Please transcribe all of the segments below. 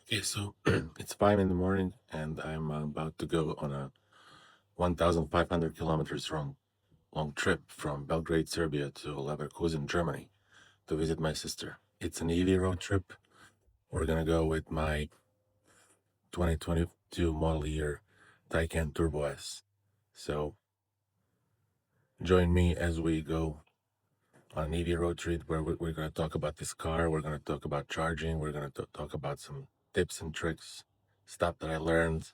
Okay, so it's 5 in the morning, and I'm about to go on a 1,500 kilometers long trip from Belgrade, Serbia to Leverkusen, Germany to visit my sister. It's an EV road trip. We're gonna go with my 2022 model year Taycan Turbo S. So join me as we go on an EV road trip where we're gonna talk about this car. We're gonna talk about charging. We're gonna talk about some tips and tricks, stuff that I learned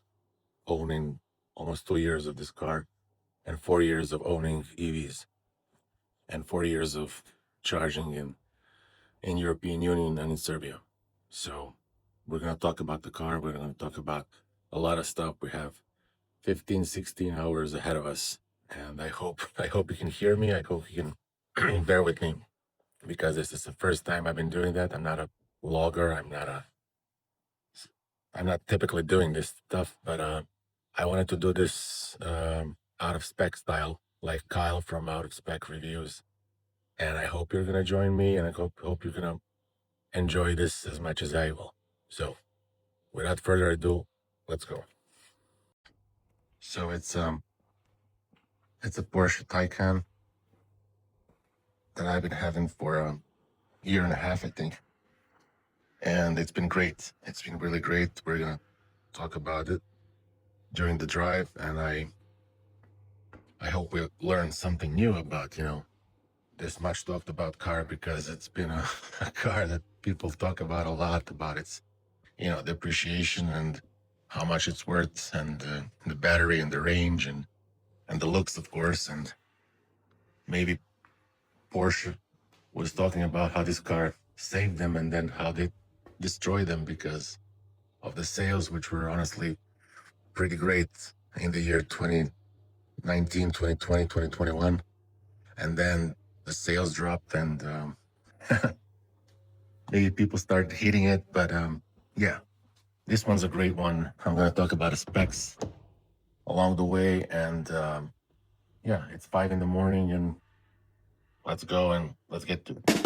owning almost 2 years of this car and 4 years of owning EVs and 4 years of charging in European Union and in Serbia. So we're going to talk about the car. We're going to talk about a lot of stuff. We have 15, 16 hours ahead of us. And I hope you can hear me. I hope you can bear with me because this is the first time I've been doing that. I'm not a vlogger. I'm not typically doing this stuff, but I wanted to do this out of spec style, like Kyle from Out of Spec Reviews. And I hope you're gonna join me, and I hope you're gonna enjoy this as much as I will. So, without further ado, let's go. So it's a Porsche Taycan that I've been having for a year and a half, I think, and it's been great. It's been really great. We're gonna talk about it during the drive, and I hope we learn something new about this much talked about car, because it's been a car that people talk about a lot, about its depreciation and how much it's worth, and the battery and the range and the looks, of course. And maybe Porsche was talking about how this car saved them and then how they destroyed them because of the sales, which were honestly pretty great in the year 2019, 2020, 2021. And then the sales dropped, and maybe people started hitting it. But yeah, this one's a great one. I'm going to talk about the specs along the way. And yeah, it's 5 in the morning, and let's go and let's get to it.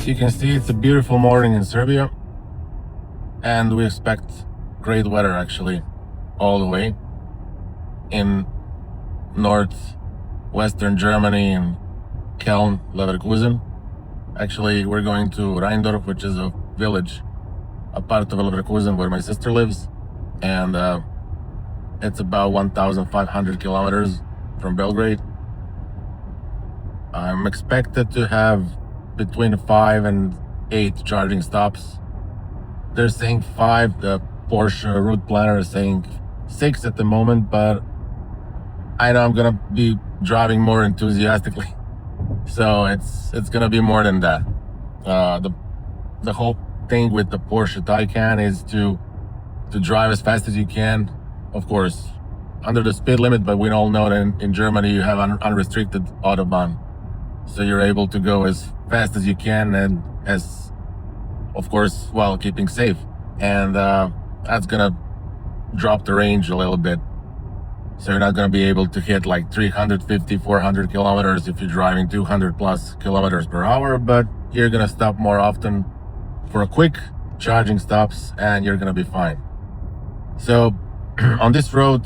You can see it's a beautiful morning in Serbia, and we expect great weather actually all the way in northwestern Germany and Cologne, Leverkusen. Actually, we're going to Rheindorf, which is a village, a part of Leverkusen where my sister lives, and it's about 1,500 kilometers from Belgrade. I'm expected to have between 5 and 8 charging stops. They're saying 5. The Porsche route planner is saying 6 at the moment, but I know I'm gonna be driving more enthusiastically, so it's gonna be more than that. The whole thing with the Porsche Taycan is to drive as fast as you can, of course, under the speed limit. But we all know that in Germany you have unrestricted Autobahn, so you're able to go as fast as you can, and as, of course, while keeping safe. And that's gonna drop the range a little bit, so you're not gonna be able to hit like 350, 400 kilometers if you're driving 200 plus kilometers per hour. But you're gonna stop more often for a quick charging stops, and you're gonna be fine. So on this road,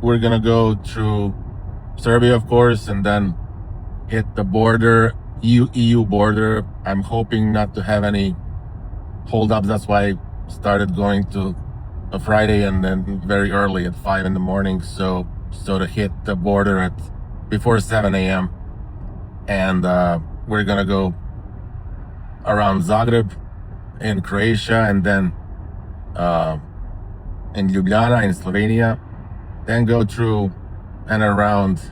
we're gonna go through Serbia, of course, and then hit the border, EU border. I'm hoping not to have any holdups. That's why I started going to a Friday and then very early at 5 in the morning, so to hit the border at before 7 a.m. And we're gonna go around Zagreb in Croatia, and then in Ljubljana in Slovenia, then go through and around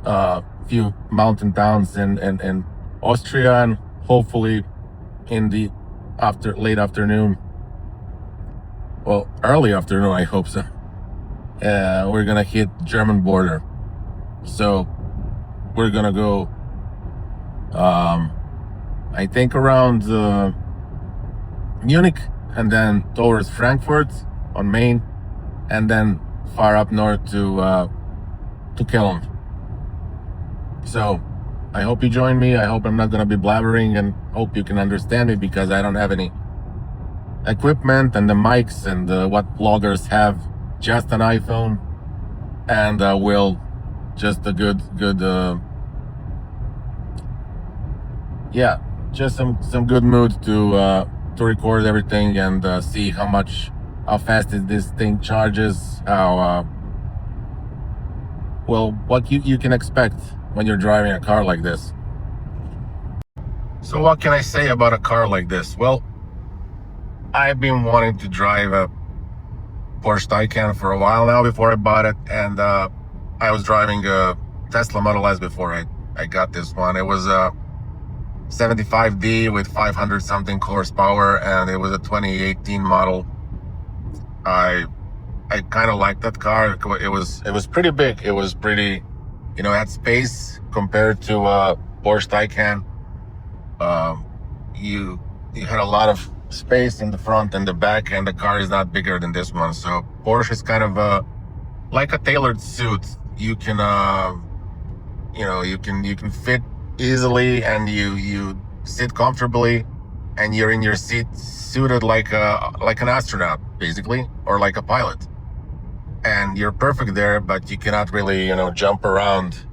a few mountain towns in Austria, and hopefully in the late afternoon, well, early afternoon, I hope so, we're gonna hit German border. So we're gonna go I think around Munich, and then towards Frankfurt on Main, and then far up north to Cologne. So I hope you join me. I hope I'm not going to be blabbering, and hope you can understand me, because I don't have any equipment and the mics and what bloggers have, just an iPhone and will just a good yeah, just some good mood to record everything and see how fast this thing charges, how well, what you can expect when you're driving a car like this. So what can I say about a car like this? Well, I've been wanting to drive a Porsche Taycan for a while now before I bought it, and I was driving a Tesla Model S before I got this one. It was a 75D with 500 something horsepower, and it was a 2018 model. I kind of liked that car. It was pretty big. It was pretty, it had space compared to Porsche Taycan. You had a lot of space in the front and the back, and the car is not bigger than this one. So Porsche is kind of like a tailored suit. You can you can fit easily, and you sit comfortably, and you're in your seat suited like an astronaut, basically, or like a pilot, and you're perfect there. But you cannot really jump around.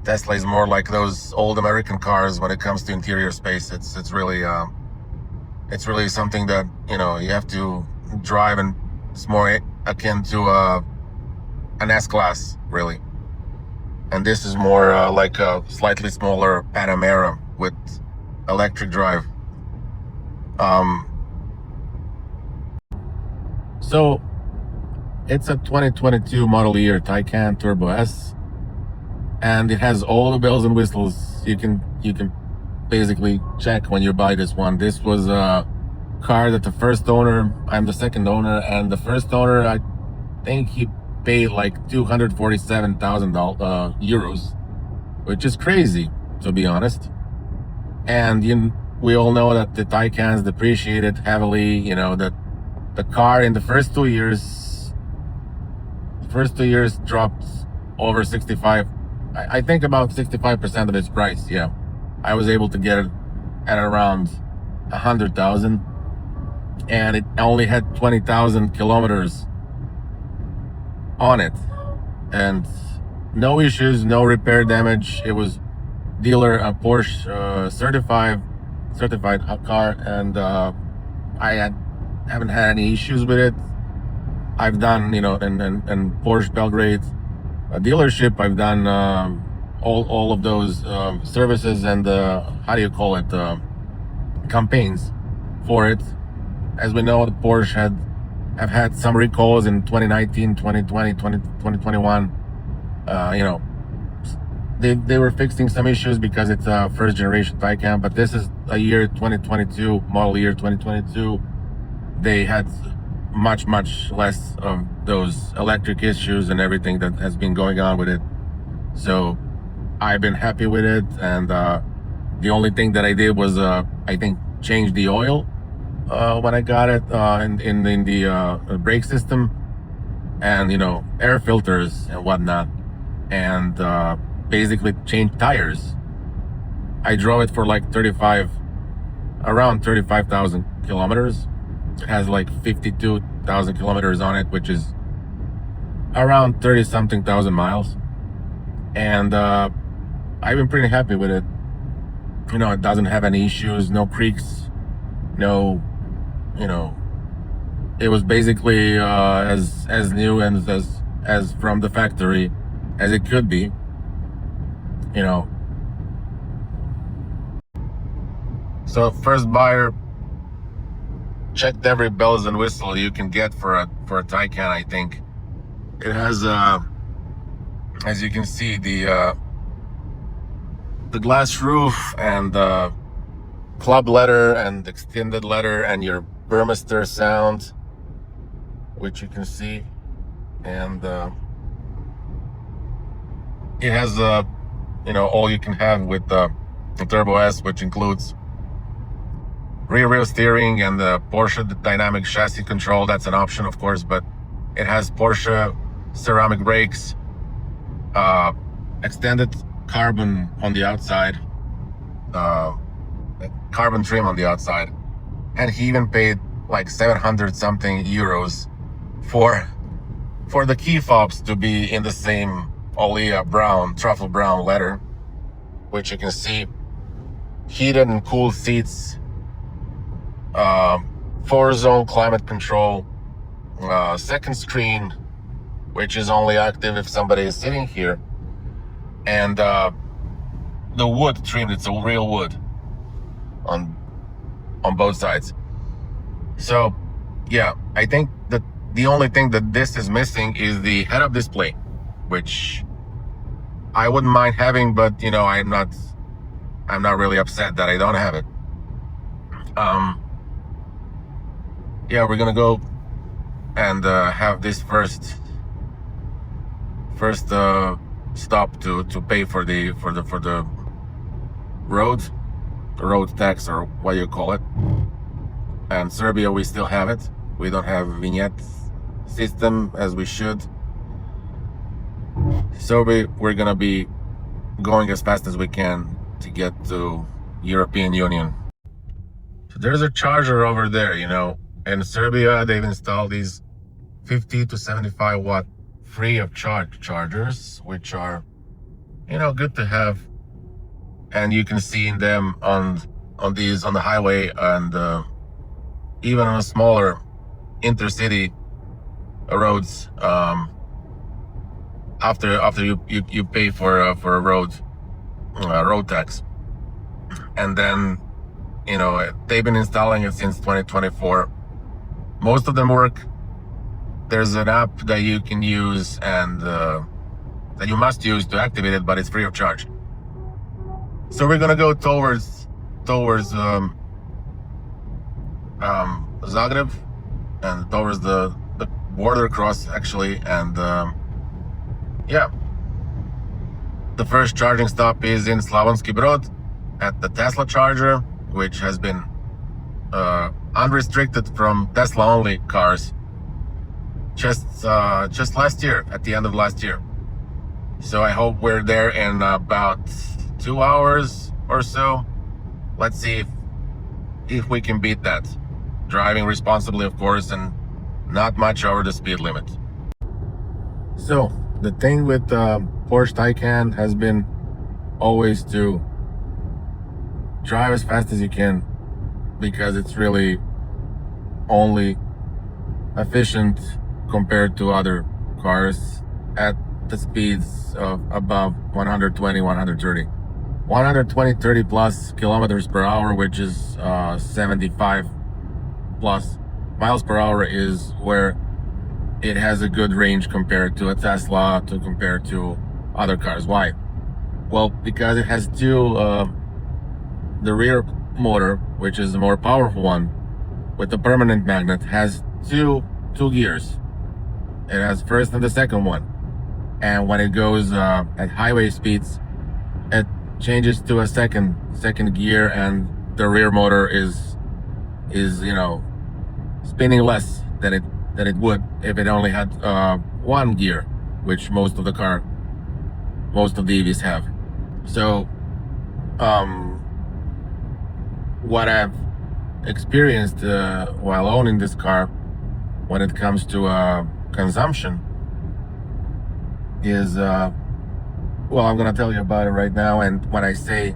Tesla is more like those old American cars when it comes to interior space. It's really something that you have to drive, and it's more akin to an S-Class, really. And this is more like a slightly smaller Panamera with electric drive. So it's a 2022 model year Taycan Turbo S, and it has all the bells and whistles you can basically check when you buy this one. This was a car that the first owner, I'm the second owner, and the first owner, I think he paid like 247,000 euros, which is crazy, to be honest. And we all know that the Taycans depreciated heavily. That the car in the first 2 years dropped over 65. I think about 65% of its price. Yeah, I was able to get it at around 100,000, and it only had 20,000 kilometers on it, and no issues, no repair damage. It was dealer Porsche certified car, and I haven't had any issues with it. I've done in Porsche Belgrade dealership, I've done all of those services, and how do you call it, campaigns for it. As we know, the Porsche have had some recalls in 2019, 2020, 2021. You know, they were fixing some issues because it's a first generation Taycan, but this is a year 2022, model year 2022. They had much less of those electric issues and everything that has been going on with it. So I've been happy with it, and the only thing that I did was I think change the oil when I got it in the brake system, and air filters and whatnot, and basically changed tires. I drove it for like around 35,000 kilometers. It has like 52,000 kilometers on it, which is around 30 something thousand miles. And I've been pretty happy with it. It doesn't have any issues, no creaks, no, it was basically as new and as from the factory as it could be. So first buyer checked every bells and whistle you can get for a Taycan. I think it has as you can see, the glass roof and club letter and extended letter and your Burmester sound, which you can see, and it has all you can have with the Turbo S, which includes rear wheel steering and the Porsche dynamic chassis control. That's an option, of course, but it has Porsche ceramic brakes, extended carbon on the outside, carbon trim on the outside, and he even paid like 700 something euros for the key fobs to be in the same Olea brown, truffle brown leather, which you can see. Heated and cooled seats, 4-zone climate control, second screen, which is only active if somebody is sitting here, and the wood trimmed. It's a real wood on both sides. So yeah, I think that the only thing that this is missing is the head-up display, which I wouldn't mind having, but I'm not really upset that I don't have it. Yeah, we're gonna go and have this first stop to pay for the road tax, or what you call it. And Serbia, we still have it. We don't have vignette system as we should. So we're gonna be going as fast as we can to get to European Union. So there's a charger over there. In Serbia, they've installed these 50 to 75 watt free of charge chargers, which are good to have, and you can see them on the highway, and even on smaller intercity roads, after you pay for a road tax. And then they've been installing it since 2024. Most of them work. There's an app that you can use and that you must use to activate it, but it's free of charge. So we're gonna go towards Zagreb and towards the border cross, actually, and yeah, the first charging stop is in Slavonski Brod at the Tesla charger, which has been unrestricted from Tesla only cars just last year, at the end of last year. So I hope we're there in about 2 hours or so. Let's see if we can beat that. Driving responsibly, of course, and not much over the speed limit. So the thing with Porsche Taycan has been always to drive as fast as you can, because it's really only efficient compared to other cars at the speeds of above 120, 130. 120, 30 plus kilometers per hour, which is 75 plus miles per hour, is where it has a good range compared to a Tesla, to compare to other cars. Why? Well, because it has the rear motor, which is the more powerful one with the permanent magnet, has two gears. It has first and the second one, and when it goes at highway speeds, it changes to a second gear, and the rear motor is spinning less than it would if it only had one gear, which most of the EVs have. So what I've experienced while owning this car when it comes to consumption is well, I'm gonna tell you about it right now. And when I say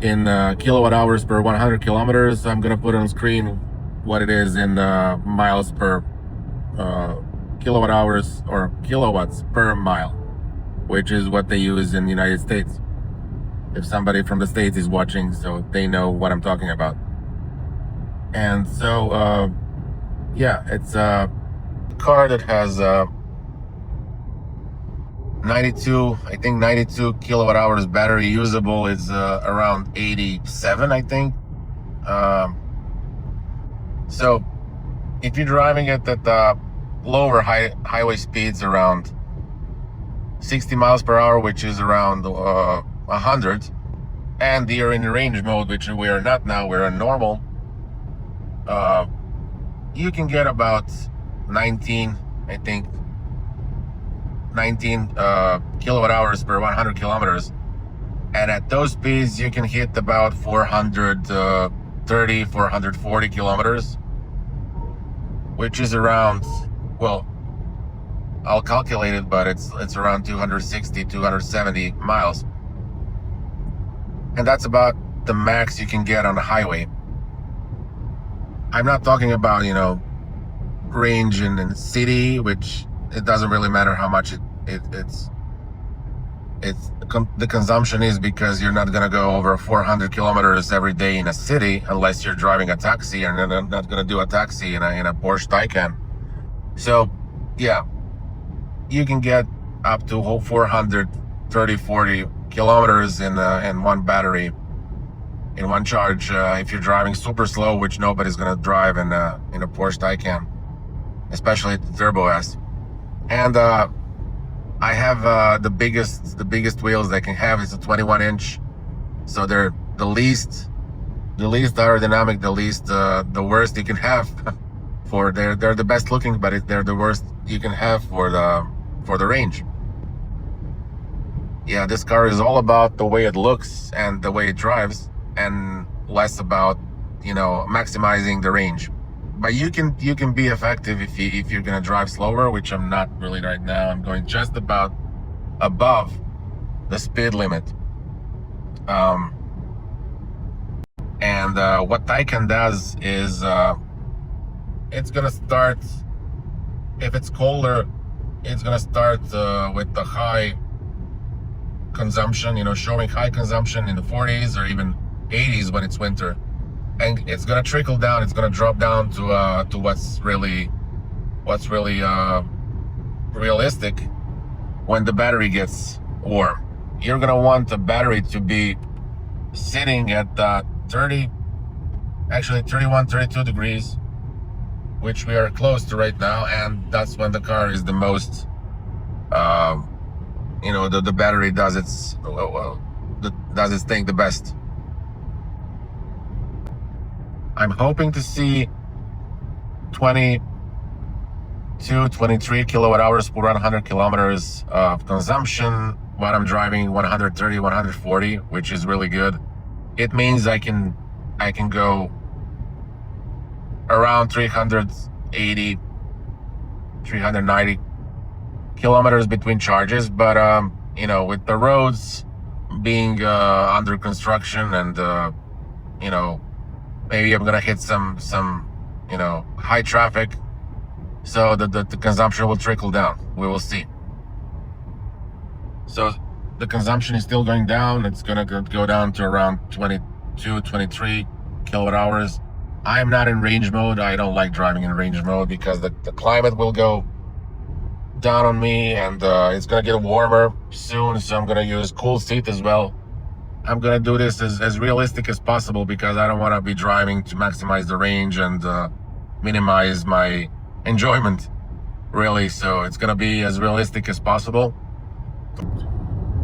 in kilowatt hours per 100 kilometers, I'm gonna put on screen what it is in miles per kilowatt hours, or kilowatts per mile, which is what they use in the United States. If somebody from the States is watching, so they know what I'm talking about. And so yeah, it's a car that has 92 kilowatt hours battery usable. Is around 87, I think. So if you're driving it at lower highway speeds, around 60 miles per hour, which is around 100, and you're in range mode, which we are not now, we're in normal, you can get about 19, I think, 19 kilowatt hours per 100 kilometers. And at those speeds, you can hit about 430, 440 kilometers, which is around, well, I'll calculate it, but it's around 260, 270 miles. And that's about the max you can get on the highway. I'm not talking about, range in the city, which it doesn't really matter how much the consumption is, because you're not going to go over 400 kilometers every day in a city unless you're driving a taxi, and you're not going to do a taxi in a Porsche Taycan. So yeah, you can get up to 430, 40 kilometers in one battery, in one charge, if you're driving super slow, which nobody's going to drive in a Porsche Taycan, especially the Turbo S. And I have the biggest wheels they can have. Is a 21-inch, so they're the least aerodynamic, the worst you can have. For they're the best looking, but they're the worst you can have for the range. Yeah, this car is all about the way it looks and the way it drives, and less about maximizing the range. But you can be effective if you're gonna drive slower, which I'm not really right now. I'm going just about above the speed limit. And what Taycan does is it's gonna start, if it's colder, it's gonna start with the high consumption, showing high consumption in the 40s or even 80s when it's winter. And it's gonna trickle down. It's gonna drop down to what's really realistic when the battery gets warm. You're gonna want the battery to be sitting at 31, 32 degrees, which we are close to right now, and that's when the car is the most, the battery does its thing the best. I'm hoping to see 22, 23 kilowatt hours per 100 kilometers of consumption while I'm driving 130, 140, which is really good. It means I can go around 380, 390 kilometers between charges. But with the roads being under construction, and maybe I'm gonna hit some high traffic, so the consumption will trickle down. We will see. So the consumption is still going down. It's gonna go down to around 22, 23 kilowatt hours. I'm not in range mode. I don't like driving in range mode because the climate will go down on me, and it's gonna get warmer soon, so I'm gonna use cool seat as well. I'm gonna do this as realistic as possible because I don't want to be driving to maximize the range and minimize my enjoyment, really. So it's gonna be as realistic as possible.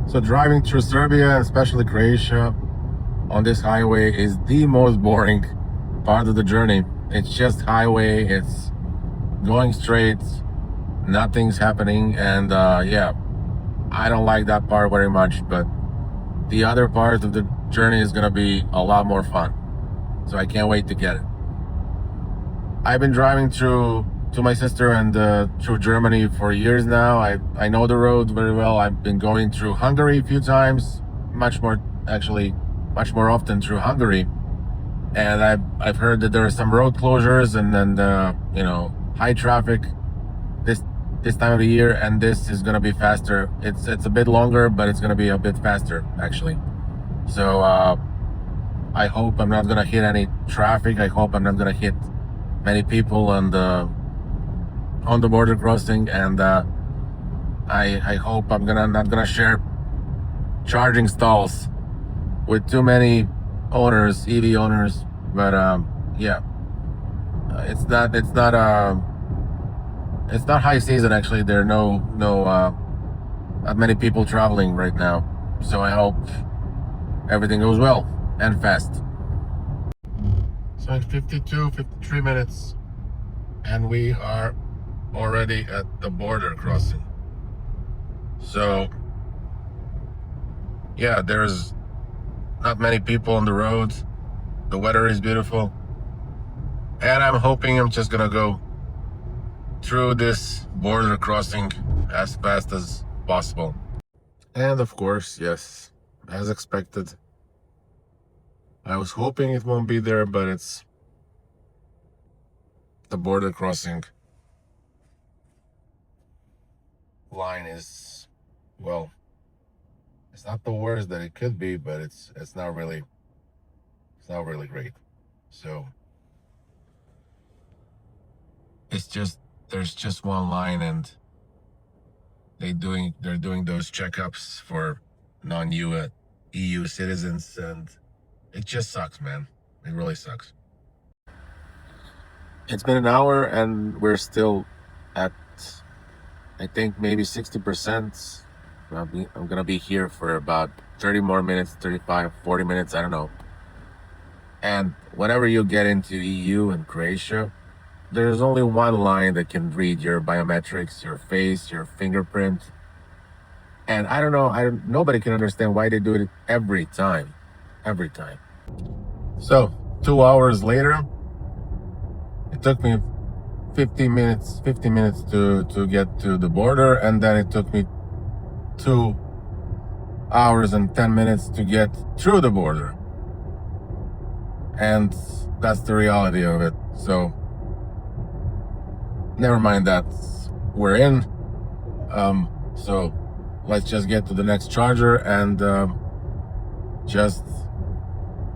So driving through Serbia, especially Croatia, on this highway is the most boring part of the journey. It's just highway, it's going straight, nothing's happening, and yeah, I don't like that part very much, but the other part of the journey is gonna be a lot more fun, so I can't wait to get it. I've been driving to my sister and through Germany for years now. I know the road very well. I've been going through Hungary a few times, much more often through Hungary, and I've heard that there are some road closures and then you know, high traffic this time of the year, and this is gonna be faster. It's a bit longer, but it's gonna be a bit faster actually. So I hope I'm not gonna hit any traffic. I hope I'm not gonna hit many people on the border crossing, and I hope I'm not gonna share charging stalls with too many owners, EV owners. But yeah, it's not high season actually. There are not many people traveling right now, so I hope everything goes well and fast. So in 53 minutes, and we are already at the border crossing. So yeah, there's not many people on the road. The weather is beautiful, and I'm hoping I'm just gonna go through this border crossing as fast as possible. And of course, yes, as expected, I was hoping it won't be there, but it's the border crossing line is, well, it's not the worst that it could be, but it's not really great. So there's just one line, and they're doing those checkups for non-EU citizens, and it just sucks, man. It really sucks. It's been an hour and we're still at, I think, maybe 60%. I'm gonna be here for about 30 more minutes, 35, 40 minutes, I don't know. And whenever you get into EU and Croatia, there's only one line that can read your biometrics, your face, your fingerprint. And I don't know, nobody can understand why they do it every time. So 2 hours later, it took me 50 minutes to get to the border, and then it took me 2 hours and 10 minutes to get through the border. And that's the reality of it. So never mind that, we're in. So let's just get to the next charger and just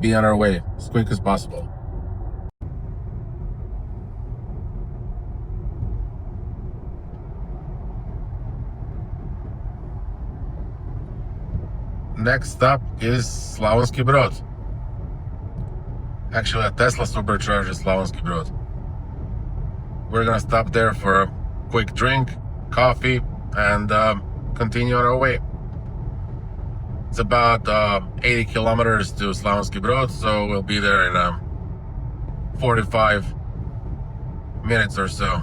be on our way as quick as possible. Next stop is Slavonski Brod. Actually, a Tesla supercharger, Slavonski Brod. We're gonna stop there for a quick drink, coffee, and continue on our way. It's about 80 kilometers to Slavonski Brod, so we'll be there in 45 minutes or so.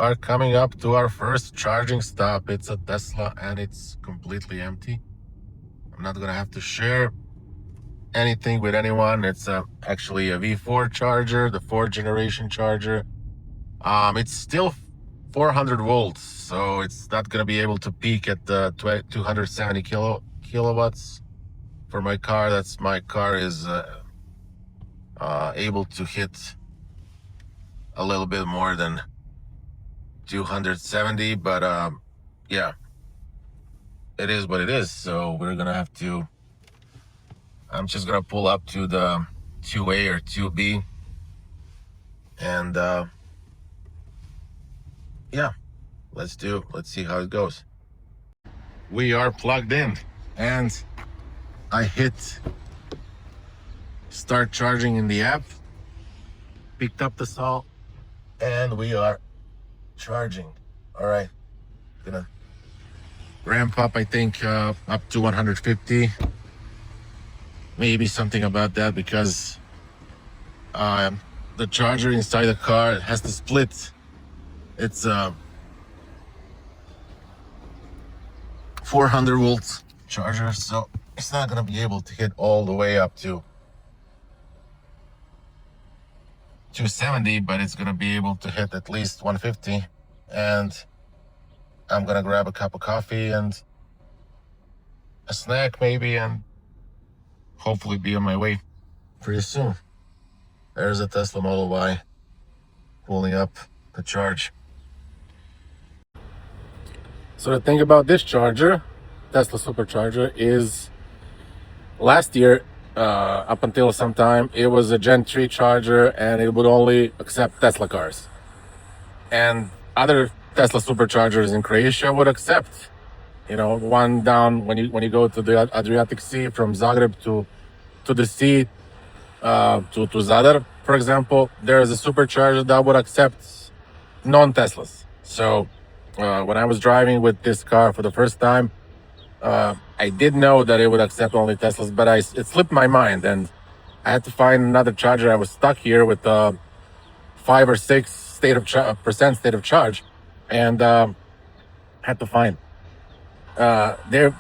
are coming up to our first charging stop. It's a Tesla and it's completely empty. I'm not gonna have to share anything with anyone. It's actually a V4 charger, the 4th generation charger. It's still 400 volts, so it's not gonna be able to peak at the 270 kilowatts. For my car, my car is able to hit a little bit more than 270, but yeah, it is what it is. So we're gonna have to, I'm just gonna pull up to the 2A or 2B, and yeah, let's see how it goes. We are plugged in, and I hit start charging in the app, picked up the salt, and we are charging. All right, gonna ramp up, I think up to 150, maybe something about that, because the charger inside the car has to split. It's 400 volts charger, so it's not gonna be able to hit all the way up to 270, but it's gonna be able to hit at least 150. And I'm gonna grab a cup of coffee and a snack maybe, and hopefully be on my way pretty soon. There's a Tesla Model Y pulling up the charge. So the thing about this charger, Tesla supercharger, is last year, up until some time, it was a Gen 3 charger and it would only accept Tesla cars. And other Tesla superchargers in Croatia would accept, one down when you go to the Adriatic Sea from Zagreb to the sea, to Zadar, for example. There is a supercharger that would accept non-Teslas. So when I was driving with this car for the first time, I did know that it would accept only Teslas, but it slipped my mind, and I had to find another charger. I was stuck here with 5 or 6 percent state of charge, and had to find. They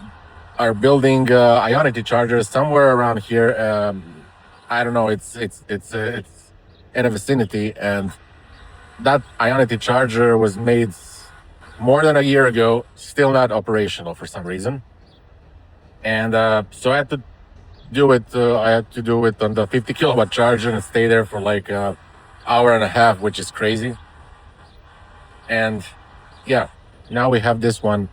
are building Ionity chargers somewhere around here. I don't know. It's in a vicinity, and that Ionity charger was made more than a year ago, still not operational for some reason. And so I had to do it. I had to do it on the 50 kilowatt charger and stay there for like an hour and a half, which is crazy. And yeah, now we have this one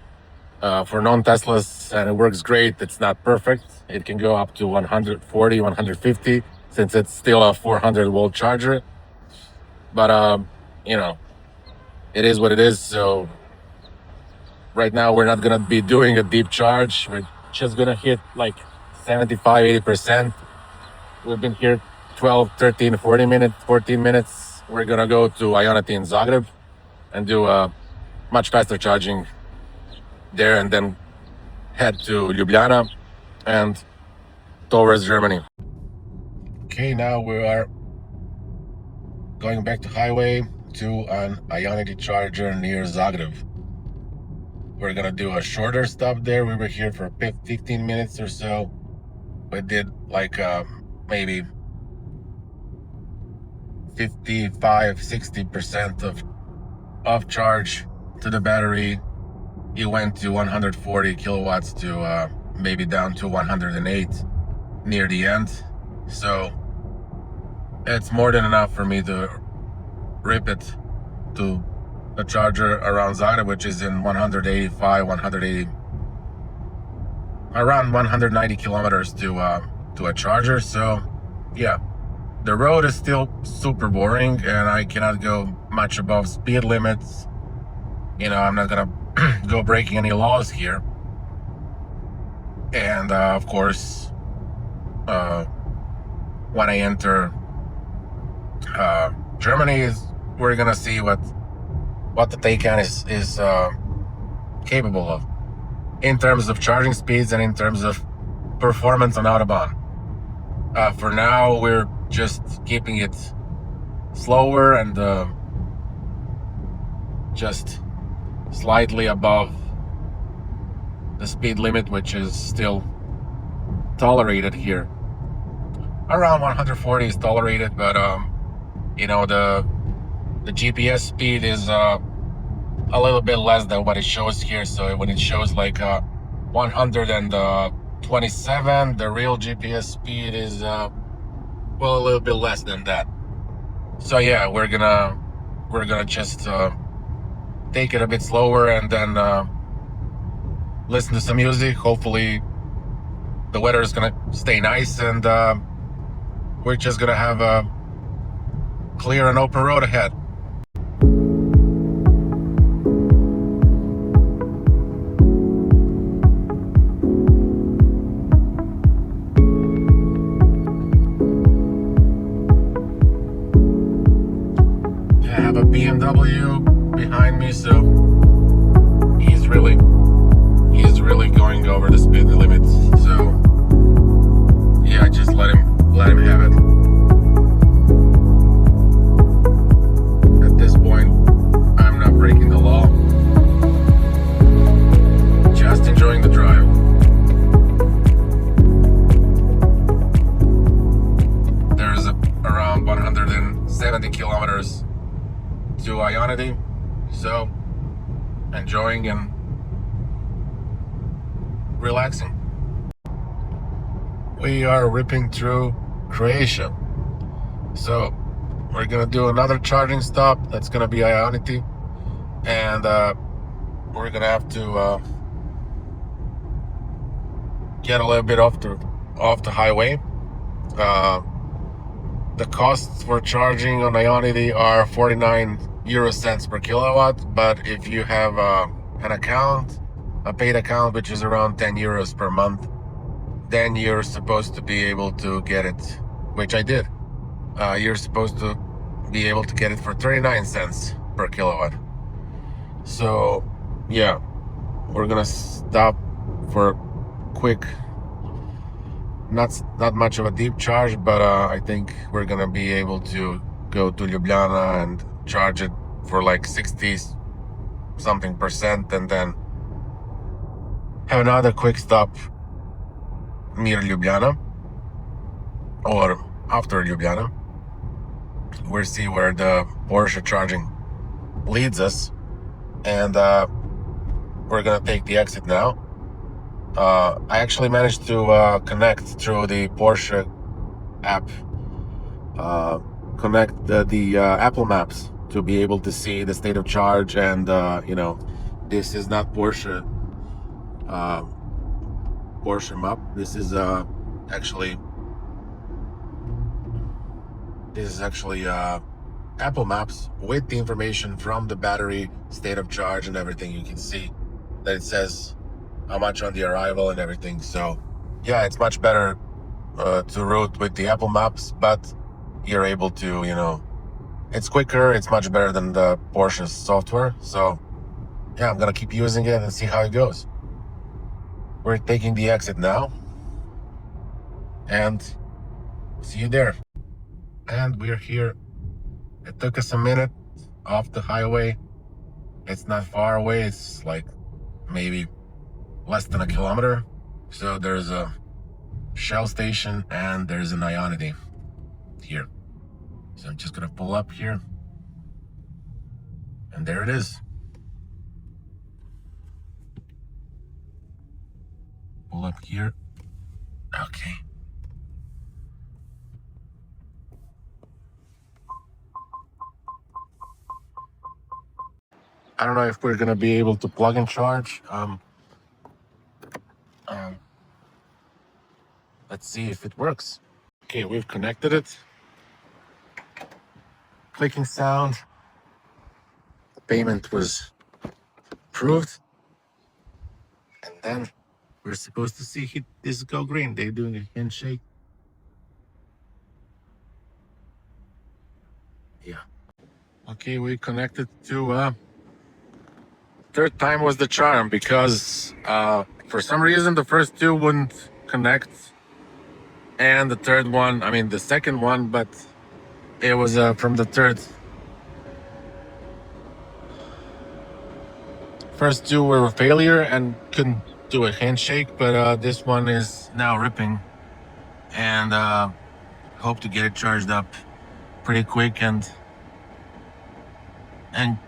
for non-Teslas, and it works great. It's not perfect. It can go up to 140, 150, since it's still a 400 volt charger. But it is what it is. So right now we're not gonna be doing a deep charge. We're just gonna hit like 75, 80%. We've been here 12, 13, 40 minutes, 14 minutes. We're gonna go to Ionity in Zagreb and do a much faster charging there, and then head to Ljubljana and towards Germany. Okay, now we are going back to highway to an Ionity charger near Zagreb. We're gonna do a shorter stop there. We were here for 15 minutes or so. We did like maybe 55-60% of charge to the battery. It went to 140 kilowatts to maybe down to 108 near the end. So it's more than enough for me to rip it to the charger around Zagreb, which is in 185, 180, around 190 kilometers to a charger. So yeah, the road is still super boring, and I cannot go much above speed limits. I'm not gonna go breaking any laws here. And of course, when I enter Germany, we're gonna see what the Taycan is capable of in terms of charging speeds and in terms of performance on Autobahn. For now, we're just keeping it slower and just slightly above the speed limit, which is still tolerated here. Around 140 is tolerated, but you know, the GPS speed is a little bit less than what it shows here. So when it shows like 127, the real GPS speed is well, a little bit less than that. So yeah, we're gonna just take it a bit slower and then listen to some music. Hopefully the weather is gonna stay nice, and we're just gonna have a clear and open road ahead. Yeah, I have a BMW behind me, so he's really going over the speed limit. So yeah, just let him have it. At this point, I'm not breaking the law. Just enjoying the drive. There's around 170 kilometers to Ionity, so enjoying and relaxing. We are ripping through Croatia, so we're gonna do another charging stop. That's gonna be Ionity, and we're gonna have to get a little bit off the highway. The costs for charging on Ionity are 49 euro cents per kilowatt, but if you have an account, a paid account, which is around 10 euros per month, then you're supposed to be able to get it, which I did. You're supposed to be able to get it for 39 cents per kilowatt. So yeah, we're gonna stop for quick, not much of a deep charge, but I think we're gonna be able to go to Ljubljana and charge it for like 60 something percent, and then have another quick stop near Ljubljana or after Ljubljana. We'll see where the Porsche charging leads us, and we're gonna take the exit now. I actually managed to connect through the Porsche app, connect the Apple Maps to be able to see the state of charge, and you know, this is not Porsche map. This is actually Apple Maps with the information from the battery, state of charge, and everything. You can see that it says how much on the arrival and everything. So yeah, it's much better to route with the Apple Maps, but you're able to, you know, it's quicker, it's much better than the Porsche software. So yeah, I'm gonna keep using it and see how it goes. We're taking the exit now, and see you there. And we're here. It took us a minute off the highway. It's not far away, it's like maybe less than a kilometer. So there's a Shell station and there's an Ionity here. So I'm just gonna pull up here, and there it is. Pull up here. Okay. I don't know if we're gonna be able to plug and charge. Let's see if it works. Okay, we've connected it. Clicking sound. The payment was approved. And then we're supposed to see this go green. They're doing a handshake. Yeah. Okay, we connected to third time was the charm, because for some reason the first two wouldn't connect, and the third one, I mean the second one, but it was from the third First two were a failure and couldn't do a handshake, but this one is now ripping, and hope to get it charged up pretty quick and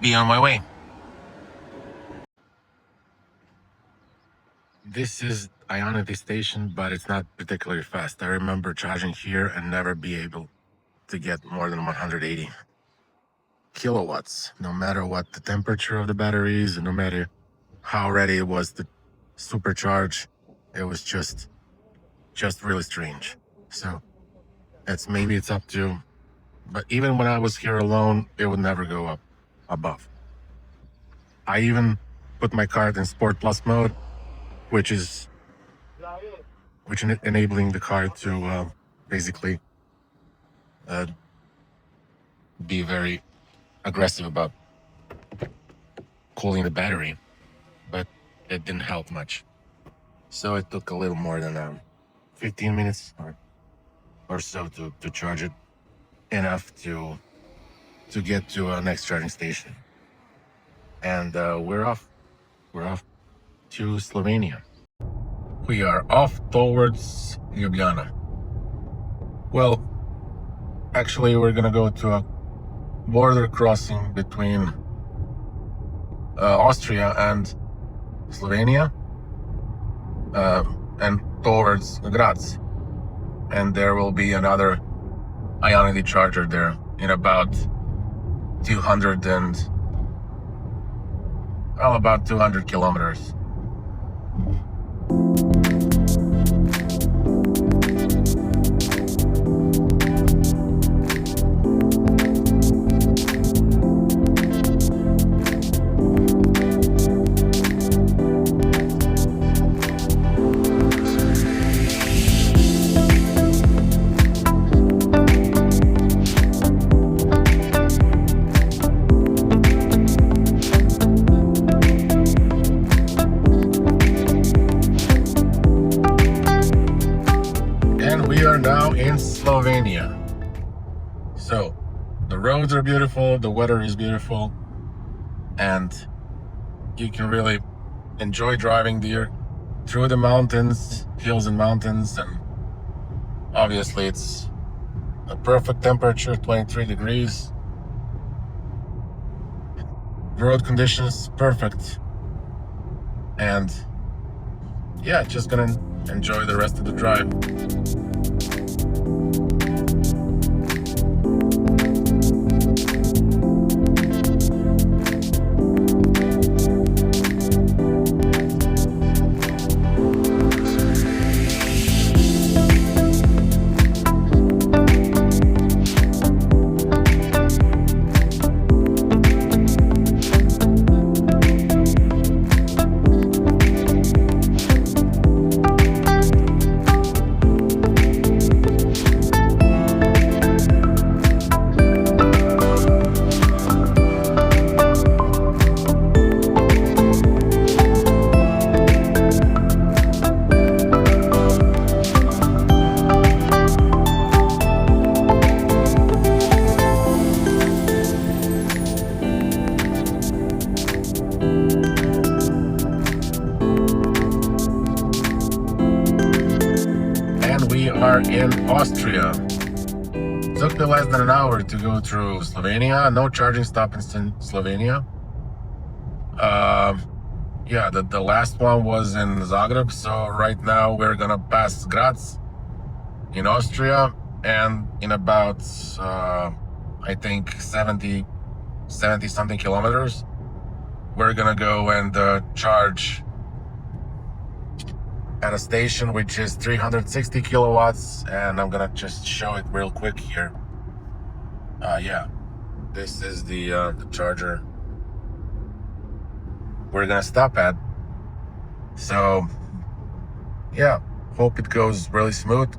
be on my way. This is Ionity station, but it's not particularly fast. I remember charging here and never be able to get more than 180 kilowatts, no matter what the temperature of the battery is, no matter how ready it was to supercharge. It was just really strange. So maybe it's up to, but even when I was here alone, it would never go up above. I even put my car in Sport Plus mode, which enabling the car to basically be very aggressive about cooling the battery, but it didn't help much. So it took a little more than 15 minutes or so to charge it, enough to get to our next charging station. And we're off to Slovenia. We are off towards Ljubljana. Well, actually, we're gonna go to a border crossing between Austria and Slovenia, and towards Graz, and there will be another Ionity charger there in about 200 kilometers. We are now in Slovenia. So the roads are beautiful, the weather is beautiful, and you can really enjoy driving there through the mountains, hills and mountains, and obviously it's a perfect temperature, 23 degrees. Road conditions perfect, and yeah, just gonna enjoy the rest of the drive. Are in Austria. Took me less than an hour to go through Slovenia. No charging stop in Slovenia. Yeah, the last one was in Zagreb. So right now we're gonna pass Graz in Austria, and in about I think 70 something kilometers, we're gonna go and charge at a station which is 360 kilowatts, and I'm gonna just show it real quick here. Yeah, this is the charger we're gonna stop at. So yeah, hope it goes really smooth.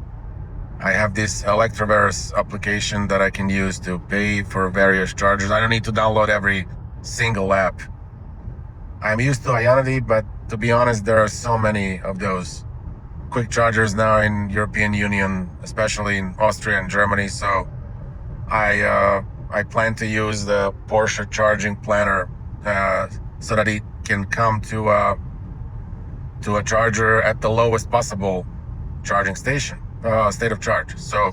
I have this Electroverse application that I can use to pay for various chargers. I don't need to download every single app. I'm used to Ionity, but to be honest, there are so many of those quick chargers now in European Union, especially in Austria and Germany. So I plan to use the Porsche charging planner so that can come to a charger at the lowest possible charging station, state of charge. So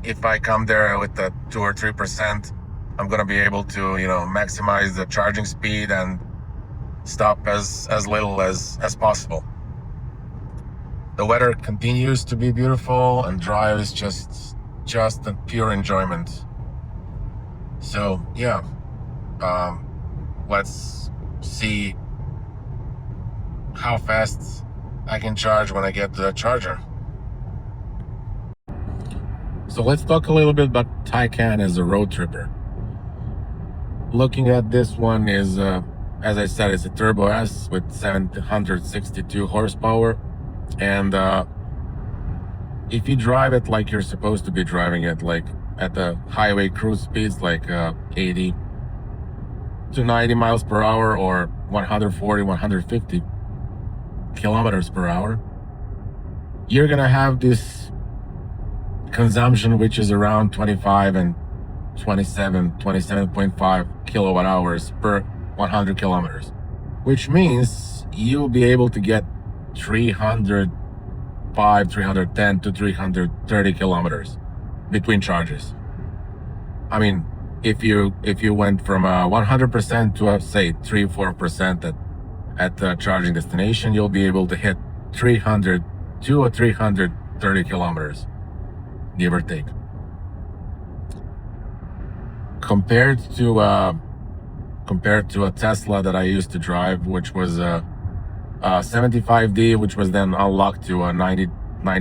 if I come there with the 2 or 3%, I'm gonna be able to, maximize the charging speed and stop as little as possible. The weather continues to be beautiful, and drive is just a pure enjoyment. So yeah, let's see how fast I can charge when I get to the charger. So let's talk a little bit about Taycan as a road tripper. Looking at this one is, as I said, it's a Turbo S with 762 horsepower. And if you drive it like you're supposed to be driving it, like at the highway cruise speeds, like 80 to 90 miles per hour or 140, 150 kilometers per hour, you're gonna have this consumption which is around 25 and 27.5 kilowatt hours per 100 kilometers, which means you'll be able to get 310 to 330 kilometers between charges. I mean, if you went from 100% to say 3-4% at the charging destination, you'll be able to hit 302 or 330 kilometers, give or take. Compared to a Tesla that I used to drive, which was a 75D, which was then unlocked to 90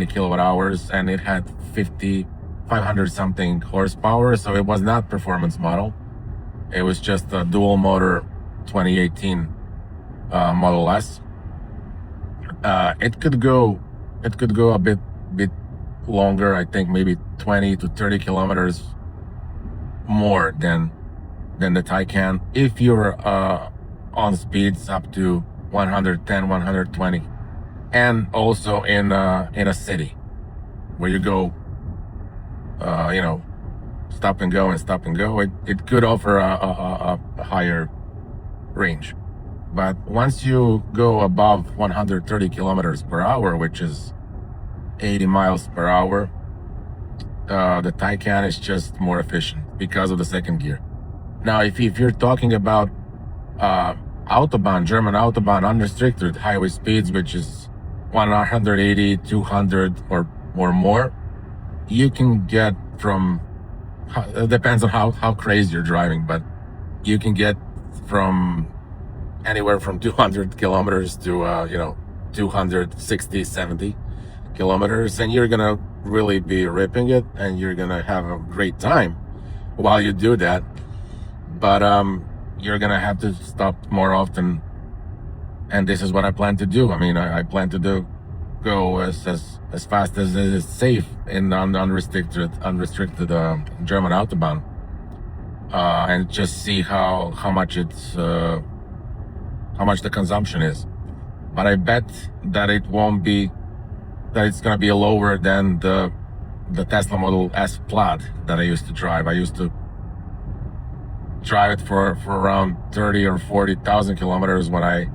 kilowatt hours, and it had 500 something horsepower, so it was not performance model. It was just a dual motor 2018 Model S. It could go a bit longer. I think maybe 20 to 30 kilometers more than the Taycan if you're on speeds up to 110, 120, and also in a city where you go, stop and go. It could offer a higher range. But once you go above 130 kilometers per hour, which is 80 miles per hour, the Taycan is just more efficient because of the second gear. Now, if you're talking about Autobahn, German Autobahn, unrestricted highway speeds, which is 180, 200 or more, you can get from, it depends on how crazy you're driving, but you can get from anywhere from 200 kilometers to 260, 70 kilometers, and you're gonna really be ripping it, and you're gonna have a great time while you do that. But you're gonna have to stop more often, and this is what I plan to do. I mean, I plan to go as fast as it is safe in the unrestricted German Autobahn, and just see how much the consumption is. But I bet that it's gonna be lower than the Tesla Model S Plaid that I used to drive. I used to drive it for around 30 or 40,000 kilometers when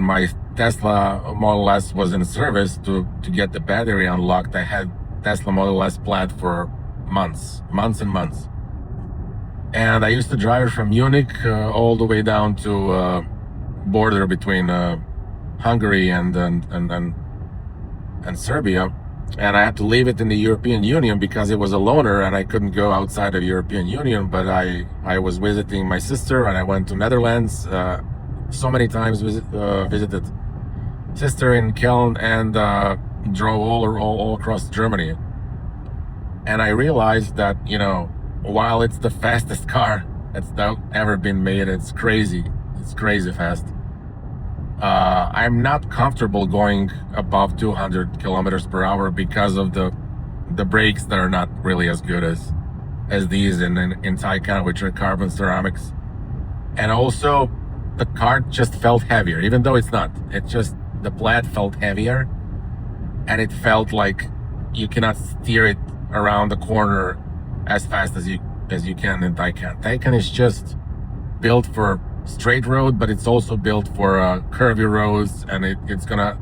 my Tesla Model S was in service. To get the battery unlocked, I had Tesla Model S Plaid for months and months. And I used to drive it from Munich all the way down to border between Hungary and Serbia, and I had to leave it in the European Union because it was a loaner and I couldn't go outside of the European Union. But I was visiting my sister, and I went to Netherlands so many times, visited sister in Cologne, and drove all across Germany. And I realized that, while it's the fastest car that's ever been made, it's crazy fast. I'm not comfortable going above 200 kilometers per hour because of the brakes that are not really as good as these in Taycan, which are carbon ceramics. And also, the car just felt heavier, even though it's not. It just, the Plaid felt heavier, and it felt like you cannot steer it around the corner as fast as you can in Taycan. Taycan is just built for straight road, but it's also built for curvy roads, and it's gonna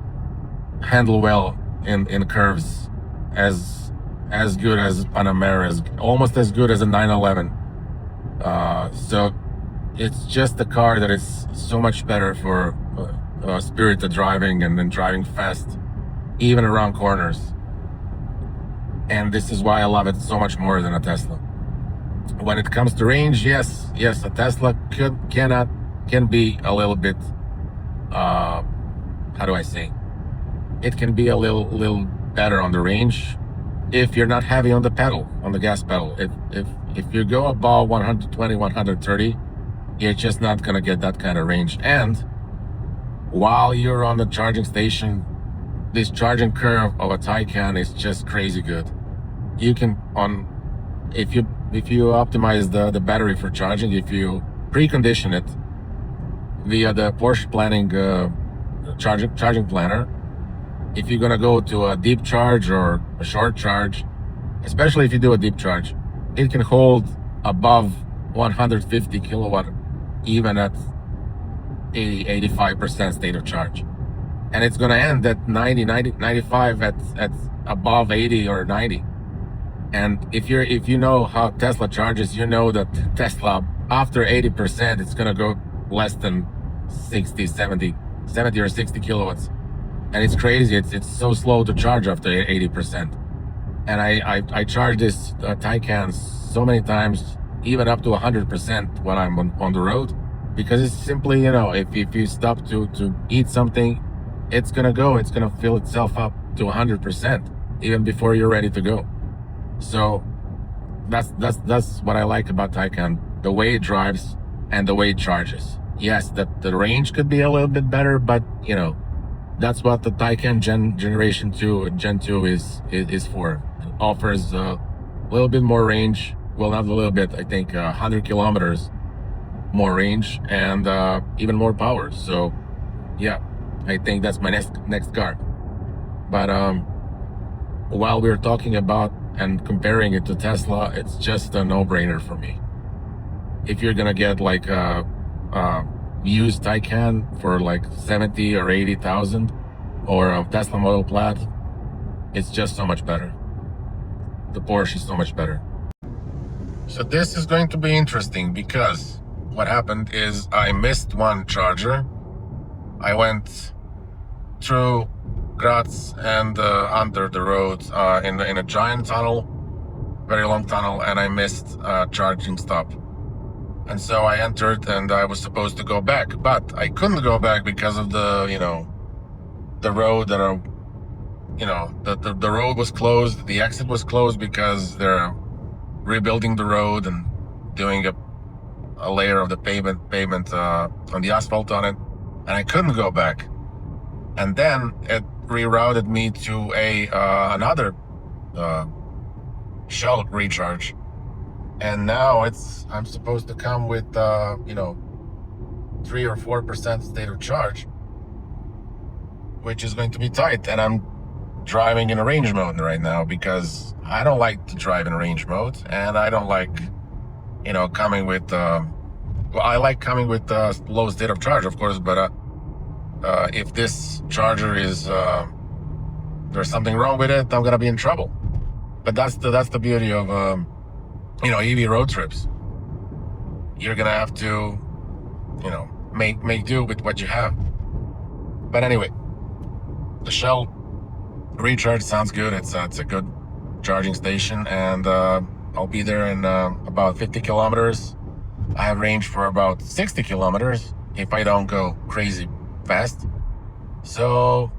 handle well in curves, as good as Panamera, almost as good as a 911. So it's just a car that is so much better for spirited driving and then driving fast, even around corners. And this is why I love it so much more than a Tesla. When it comes to range, yes, a Tesla can be a little bit, how do I say? It can be a little better on the range if you're not heavy on the pedal, on the gas pedal. If you go above 120, 130, you're just not gonna get that kind of range. And while you're on the charging station, this charging curve of a Taycan is just crazy good. You can if you optimize the battery for charging, if you precondition it via the Porsche planning charging planner, if you're gonna go to a deep charge or a short charge, especially if you do a deep charge, it can hold above 150 kilowatt even at 85% state of charge, and it's gonna end at 95 at above 80 or 90. And if you know how Tesla charges, you know that Tesla after 80% it's gonna go less than 70 or 60 kilowatts. And it's crazy, it's so slow to charge after 80%. And I charge this Taycan so many times, even up to 100% when I'm on the road, because it's simply, if you stop to eat something, it's gonna fill itself up to 100% even before you're ready to go. So that's what I like about Taycan, the way it drives and the way it charges. Yes, the range could be a little bit better, but that's what the Taycan Generation 2, Gen 2 is for. It offers a little bit more range. Well, not a little bit, I think 100 kilometers more range and even more power. So yeah, I think that's my next car. But while we're talking about and comparing it to Tesla, it's just a no-brainer for me. If you're gonna get like a used Taycan for like 70 or 80,000, or a Tesla Model Plaid, it's just so much better. The Porsche is so much better. So this is going to be interesting, because what happened is I missed one charger. I went through Graz and under the road in a giant tunnel, very long tunnel, and I missed a charging stop. And so I entered and I was supposed to go back, but I couldn't go back because of the road the road was closed, the exit was closed, because they're rebuilding the road and doing a layer of the pavement on the asphalt on it, and I couldn't go back. And then it rerouted me to another Shell recharge, and now I'm supposed to come with 3 or 4% state of charge, which is going to be tight. And I'm driving in a range mode right now, because I don't like to drive in range mode, and I don't like coming with I like coming with low state of charge, of course, but if this charger is there's something wrong with it, I'm gonna be in trouble. But that's the beauty of EV road trips. You're gonna have to make do with what you have. But anyway, the Shell recharge sounds good. It's a good charging station, and I'll be there in about 50 kilometers. I have range for about 60 kilometers if I don't go crazy fast. So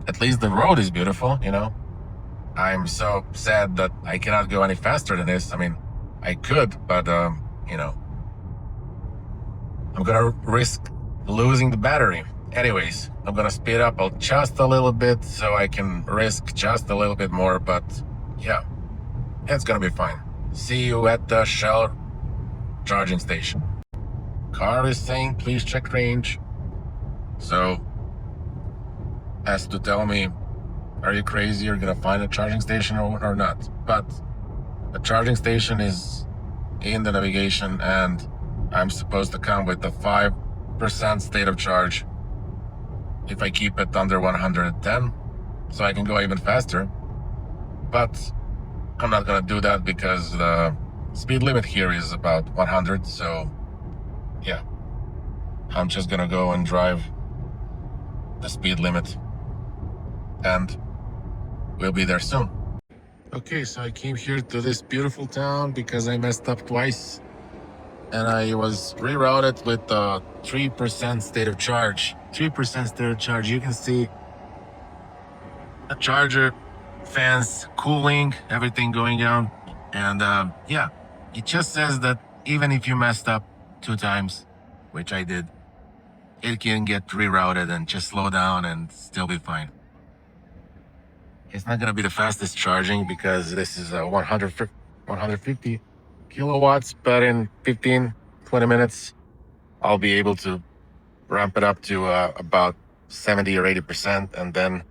at least the road is beautiful. I'm so sad that I cannot go any faster than this. I mean, I could, but I'm gonna risk losing the battery. Anyways, I'm gonna speed up just a little bit so I can risk just a little bit more, but yeah, it's gonna be fine. See you at the Shell charging station. Car is saying please check range, so has to tell me, are you crazy? You're gonna find a charging station or not? But the charging station is in the navigation, and I'm supposed to come with a 5% state of charge if I keep it under 110, so I can go even faster. But I'm not gonna do that because the speed limit here is about 100, so yeah, I'm just gonna go and drive the speed limit, and we'll be there soon. Okay, so I came here to this beautiful town because I messed up twice, and I was rerouted with 3% state of charge. 3% state of charge. You can see the charger, fans, cooling, everything going on, and yeah, it just says that even if you messed up 2 times, which I did, it can get rerouted and just slow down and still be fine. It's not going to be the fastest charging because this is 150 kilowatts, but in 15-20 minutes I'll be able to ramp it up to about 70 or 80%, and then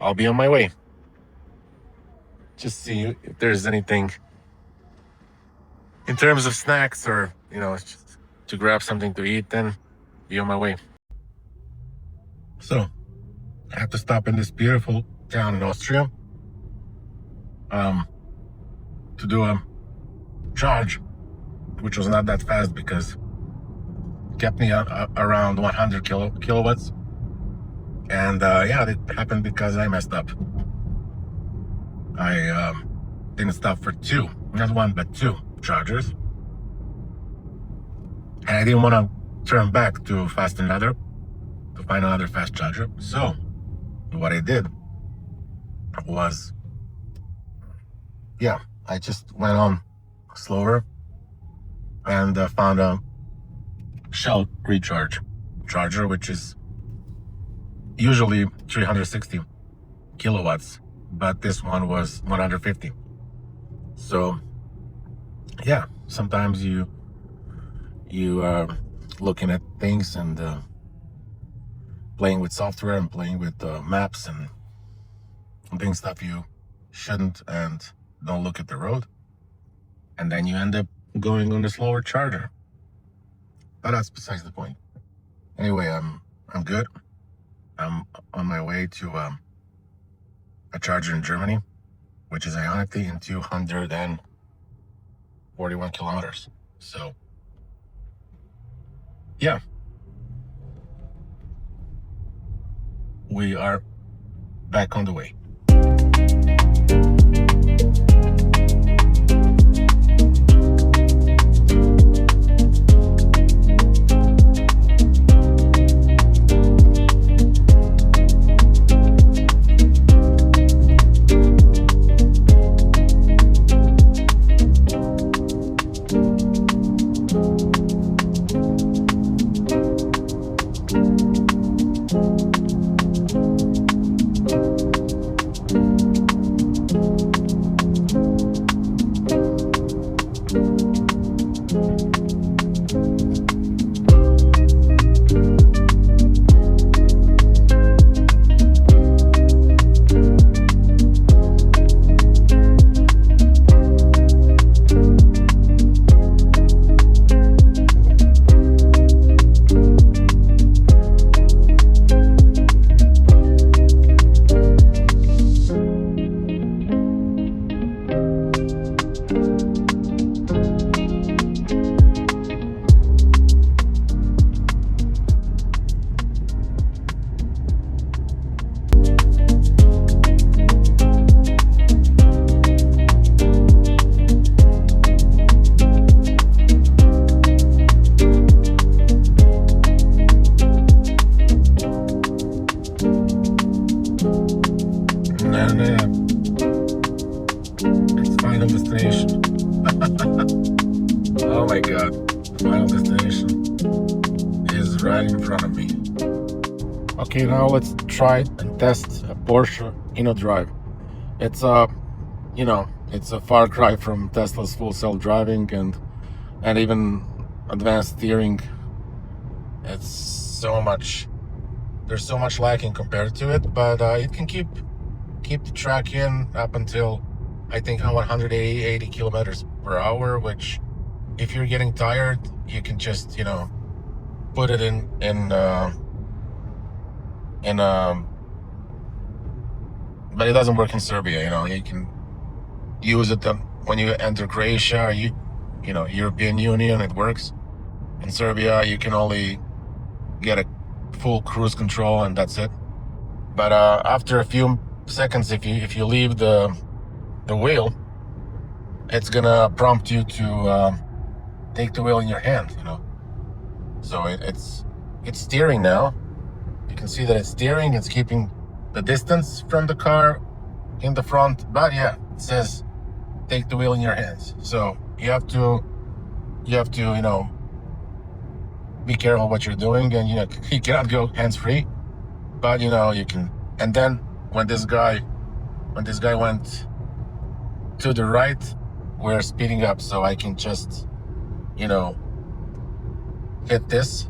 I'll be on my way. Just see if there's anything in terms of snacks or, just to grab something to eat, then be on my way. So I have to stop in this beautiful town in Austria to do a charge, which was not that fast because it kept me around 100 kilowatts. And yeah, it happened because I messed up. I didn't stop for 2, not 1 but 2 chargers, and I didn't want to turn back to find another fast charger. So what I did was, yeah, I just went on slower and found a Shell recharge charger, which is usually 360 kilowatts, but this one was 150. So yeah, sometimes you are looking at things and playing with software and playing with maps and doing stuff you shouldn't, and don't look at the road, and then you end up going on the slower charger. But that's besides the point. Anyway, I'm good. I'm on my way to a charger in Germany, which is ironically in 241 kilometers. So yeah, we are back on the way. Oh my god, the final destination is right in front of me. Okay, now let's try and test a Porsche InnoDrive. It's it's a far cry from Tesla's full self-driving and even advanced steering. It's so much, there's so much lacking compared to it, but it can keep the track in up until I think 180 kilometers per hour, which if you're getting tired, you can just, you know, put it but it doesn't work in Serbia. You know, you can use it when you enter Croatia, or you know, European Union. It works. In Serbia, you can only get a full cruise control, and that's it. But after a few seconds, if you leave the wheel, it's gonna prompt you to take the wheel in your hand. You know, so it's steering now. You can see that it's steering. It's keeping the distance from the car in the front, but yeah, it says take the wheel in your hands. So you have to you know, be careful what you're doing, and you know, you cannot go hands-free, but you know, you can. And then when this guy went to the right, we're speeding up, so I can just, you know, hit this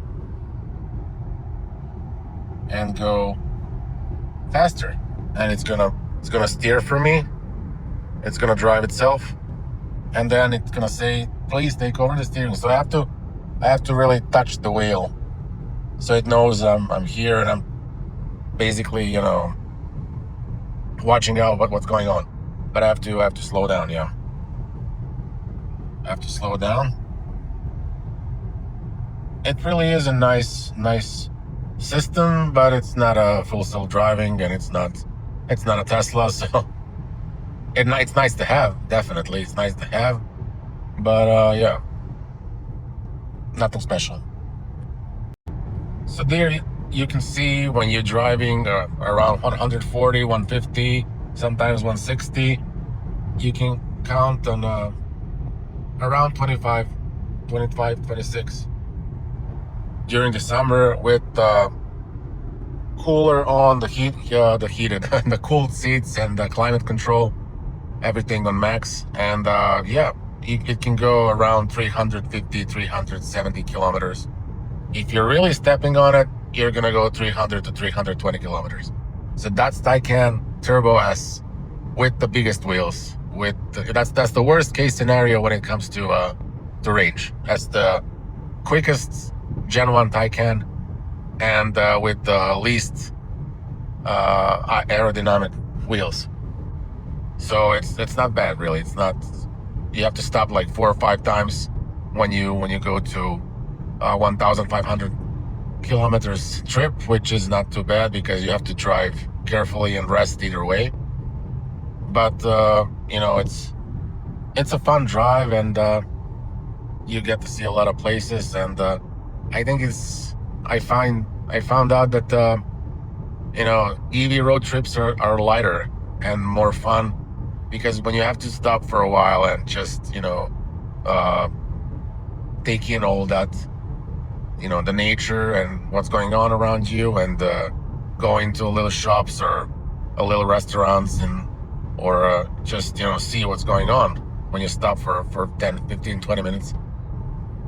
and go faster, and it's gonna steer for me. It's gonna drive itself, and then it's gonna say, please take over the steering. So I have to really touch the wheel, so it knows I'm here, and I'm basically, you know, watching out what's going on. But I have to slow down. Yeah, I have to slow down. It really is a nice system, but it's not a full self-driving, and it's not a Tesla. So it's nice to have. Definitely, it's nice to have. But yeah, nothing special. So there you can see when you're driving around 140, 150, sometimes 160, you can count on around 25, 26. During the summer, with cooler on, the heated, the cooled seats, and the climate control, everything on max, and yeah, it can go around 350, 370 kilometers. If you're really stepping on it, you're gonna go 300 to 320 kilometers. So that's Taycan Turbo S with the biggest wheels. That's the worst case scenario when it comes to range. That's the quickest Gen 1 Taycan, and with the least aerodynamic wheels. So it's not bad, really. It's not. You have to stop like 4 or 5 times when you go to 1,500 kilometers trip, which is not too bad because you have to drive carefully and rest either way. But you know, it's a fun drive, and you get to see a lot of places, and I think I found out that you know, EV road trips are lighter and more fun, because when you have to stop for a while and just, you know, take in all that, you know, the nature and what's going on around you, and going to little shops or a little restaurants, and or just, you know, see what's going on when you stop for 10, 15, 20 minutes.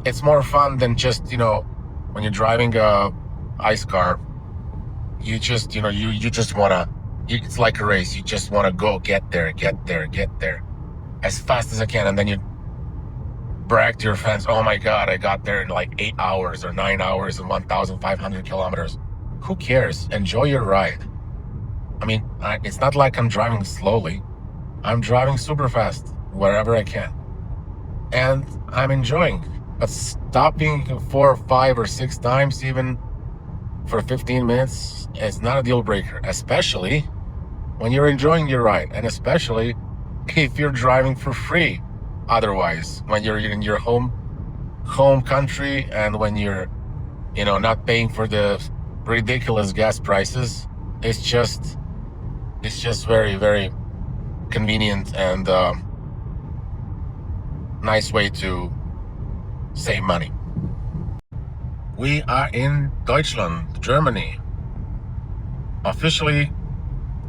It's more fun than just, you know, when you're driving a ice car, you just, you know, you just wanna, it's like a race. You just wanna go get there as fast as I can, and then you brag to your friends, oh my God, I got there in like 8 hours or 9 hours and 1,500 kilometers. Who cares? Enjoy your ride. I mean, it's not like I'm driving slowly. I'm driving super fast wherever I can, and I'm enjoying. But stopping 4 or 5 or 6 times even for 15 minutes is not a deal breaker, especially when you're enjoying your ride, and especially if you're driving for free. Otherwise, when you're in your home country, and when you're, you know, not paying for the ridiculous gas prices, it's just very, very convenient and nice way to save money. We are in Deutschland, Germany, officially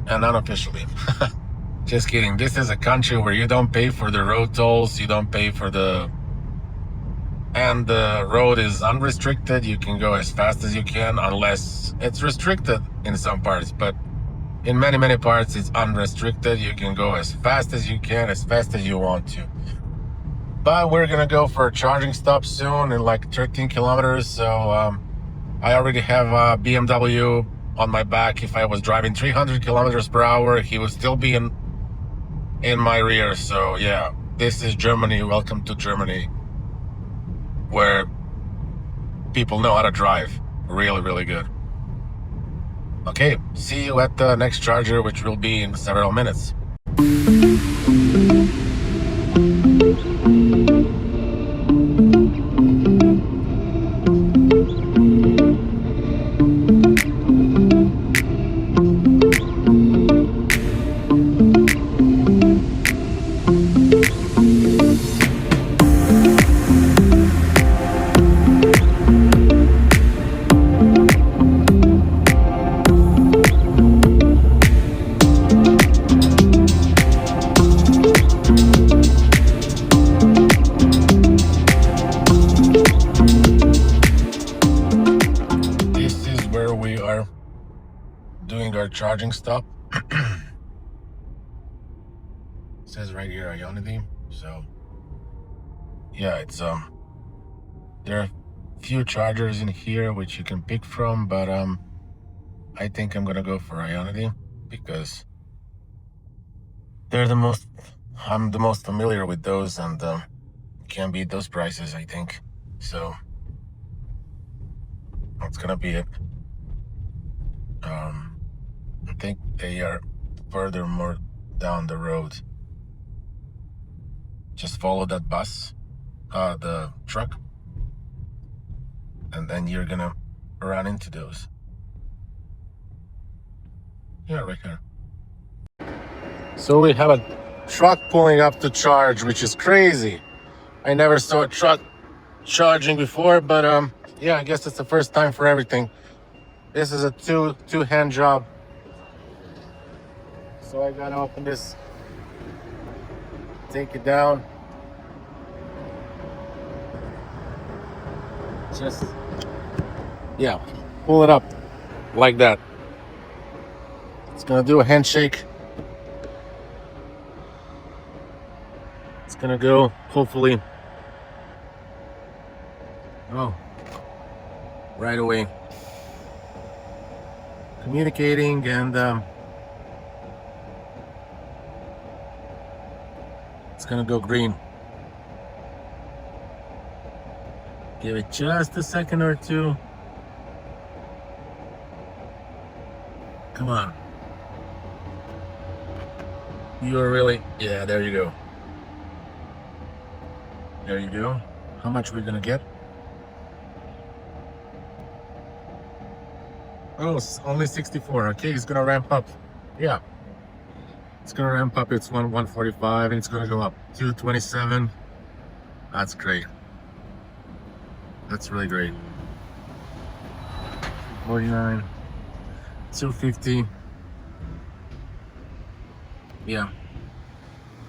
and unofficially. Just kidding. This is a country where you don't pay for the road tolls, you don't pay for and the road is unrestricted. You can go as fast as you can, unless it's restricted in some parts, but in many parts it's unrestricted. You can go as fast as you can, as fast as you want to. But we're gonna go for a charging stop soon in like 13 kilometers. So I already have a BMW on my back. If I was driving 300 kilometers per hour, he would still be in my rear. So yeah, this is Germany. Welcome to Germany, where people know how to drive really, really good. Okay, see you at the next charger, which will be in several minutes. Doing our charging stop. It says right here Ionity. So yeah, it's there are a few chargers in here which you can pick from, but I think I'm gonna go for Ionity because they're I'm the most familiar with those, and can't beat those prices, I think. So that's gonna be it. I think they are further more down the road. Just follow that bus, the truck, and then you're gonna run into those. Yeah, right here. So we have a truck pulling up to charge, which is crazy. I never saw a truck charging before, but yeah, I guess it's the first time for everything. This is a two-hand job. So I gotta open this, take it down. Just, yeah, pull it up like that. It's gonna do a handshake. It's gonna go, hopefully, right away. Communicating, and it's gonna go green. Give it just a second or two. Come on. You're really, yeah, there you go. There you go. How much we're gonna get? Oh, it's only 64. Okay, it's gonna ramp up. Yeah, it's gonna ramp up. It's 145, and it's gonna go up 227. That's great. That's really great. 49, 250. Yeah,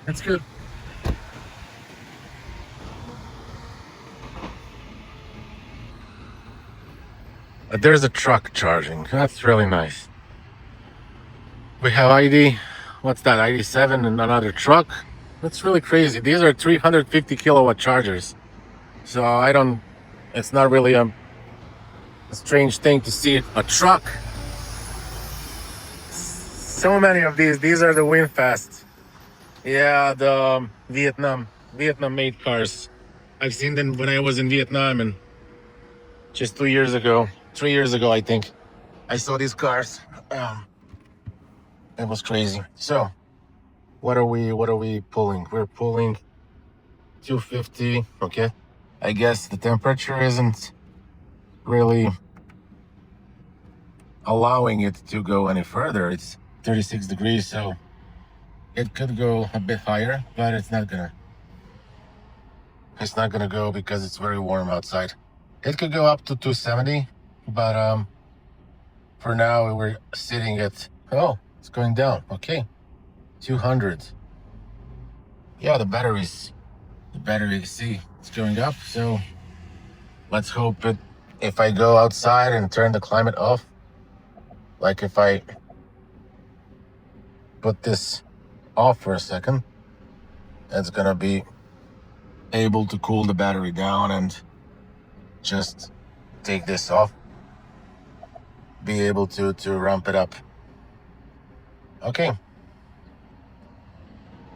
that's good. There's a truck charging. That's really nice. We have ID. What's that? ID7 and another truck. That's really crazy. These are 350 kilowatt chargers. So I don't. It's not really a strange thing to see a truck. So many of these. These are the Winfast. Yeah, the Vietnam-made cars. I've seen them when I was in Vietnam, and just 3 years ago, I think, I saw these cars. It was crazy. So, what are we pulling? We're pulling 250. Okay. I guess the temperature isn't really allowing it to go any further. It's 36 degrees, so it could go a bit higher, but it's not gonna go because it's very warm outside. It could go up to 270, but for now we're sitting at, oh, it's going down. Okay, 200. Yeah, the battery, see, it's going up. So let's hope if I go outside and turn the climate off, like if I put this off for a second, it's gonna be able to cool the battery down and just take this off, be able to ramp it up. Okay,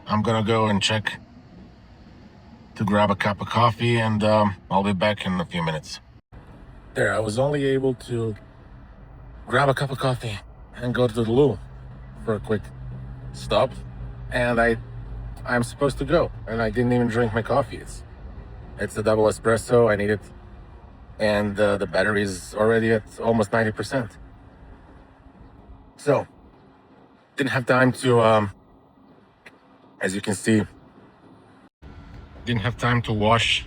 I'm gonna go and check to grab a cup of coffee, and I'll be back in a few minutes. There, I was only able to grab a cup of coffee and go to the loo for a quick stop, and I'm supposed to go, and I didn't even drink my coffee. It's a double espresso. I need it, and the battery is already at almost 90%. So didn't have time to, as you can see, didn't have time to wash,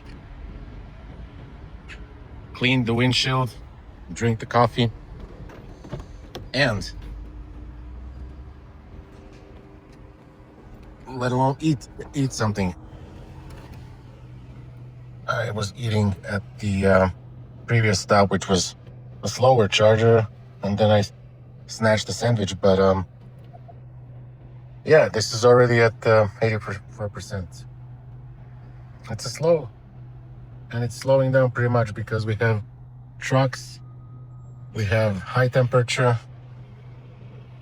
clean the windshield, drink the coffee, and let alone eat something. I was eating at the previous stop, which was a slower charger, and then I snatched the sandwich. But yeah, this is already at 84%. It's a slow, and it's slowing down pretty much because we have trucks, we have high temperature,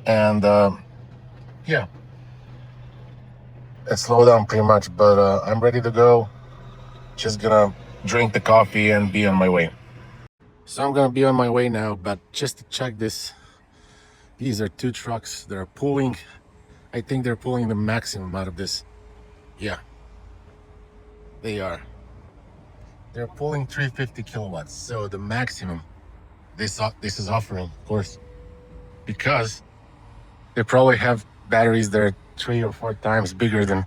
and yeah, it slowed down pretty much. But I'm ready to go. Just gonna drink the coffee and be on my way. So I'm gonna be on my way now, but just to check this, these are two trucks that are pulling. I think they're pulling the maximum out of this. Yeah, they are. They're pulling 350 kilowatts. So the maximum this is offering, of course, because they probably have batteries that are 3 or 4 times bigger than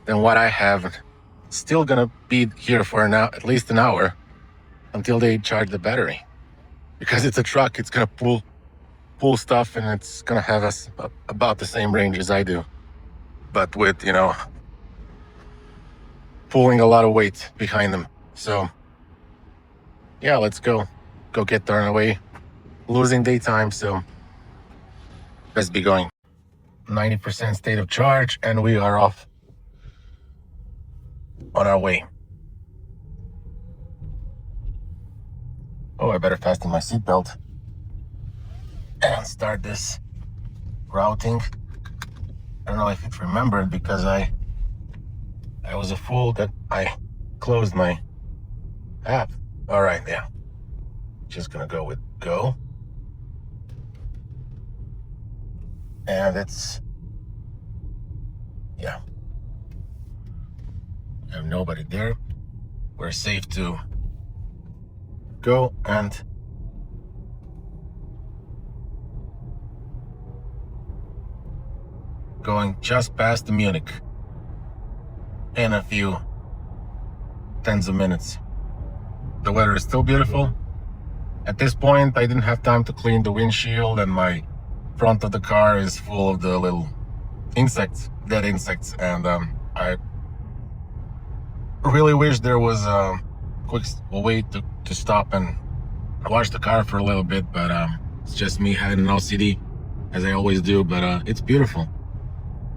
what I have. Still gonna be here for at least an hour until they charge the battery, because it's a truck. It's gonna pull stuff, and it's gonna have us about the same range as I do, but with, pulling a lot of weight behind them. So yeah, let's go get there on our way. Losing daytime, so let's be going. 90% state of charge, and we are off on our way. Oh, I better fasten my seatbelt and start this routing. I don't know if it remembered, because I was a fool that I closed my app. All right, yeah. Just gonna go with go. And it's, yeah. I have nobody there. We're safe to go, and going just past Munich in a few tens of minutes. The weather is still beautiful. At this point, I didn't have time to clean the windshield, and my front of the car is full of the little insects, dead insects, and I really wish there was a quick way to stop and wash the car for a little bit, but it's just me having an OCD, as I always do. But it's beautiful.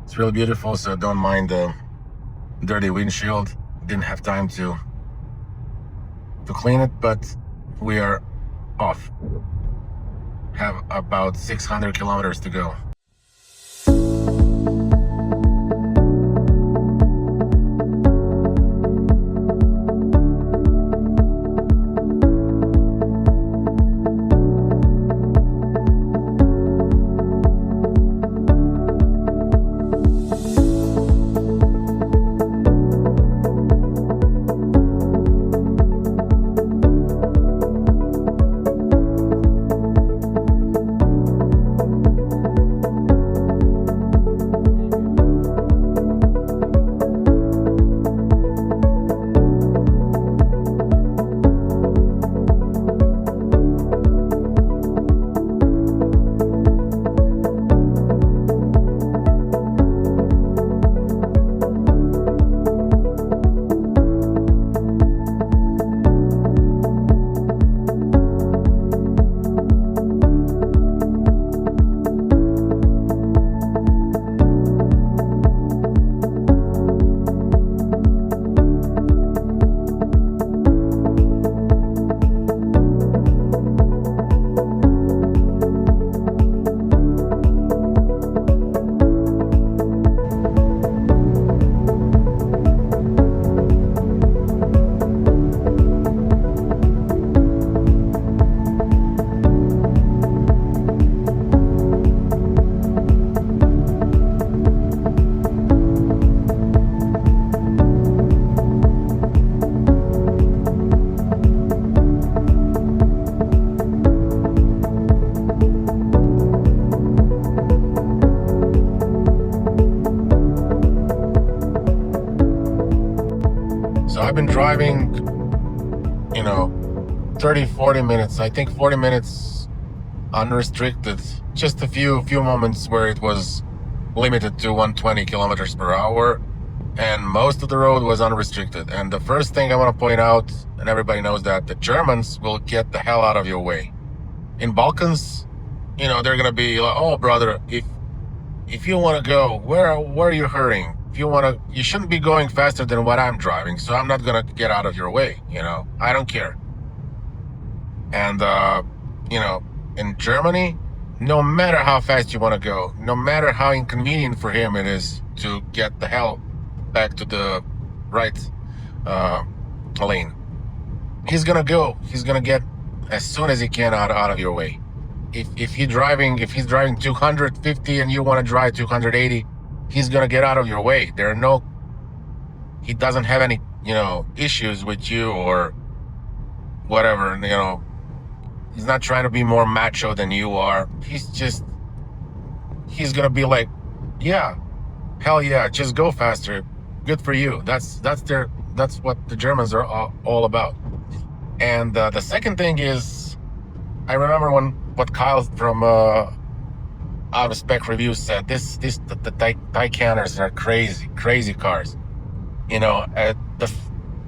It's really beautiful, so don't mind the dirty windshield. Didn't have time to clean it, but we are off. Have about 600 kilometers to go. I've been driving, 30, 40 minutes. I think 40 minutes unrestricted. Just a few moments where it was limited to 120 kilometers per hour, and most of the road was unrestricted. And the first thing I want to point out, and everybody knows that, the Germans will get the hell out of your way. In Balkans, they're gonna be like, oh brother, if you want to go, where are you hurrying? If you shouldn't be going faster than what I'm driving, so I'm not gonna get out of your way. I don't care. And in Germany, no matter how fast you want to go, no matter how inconvenient for him it is to get the hell back to the right lane, he's gonna go. He's gonna get as soon as he can out of your way. If he's driving 250 and you want to drive 280, he's gonna get out of your way. He doesn't have any issues with you or whatever. He's not trying to be more macho than you are. He's gonna be like, yeah, hell yeah, just go faster. Good for you. That's what the Germans are all about. And the second thing is, I remember what Kyle from Out of Spec Reviews said. The Taycaners are crazy cars.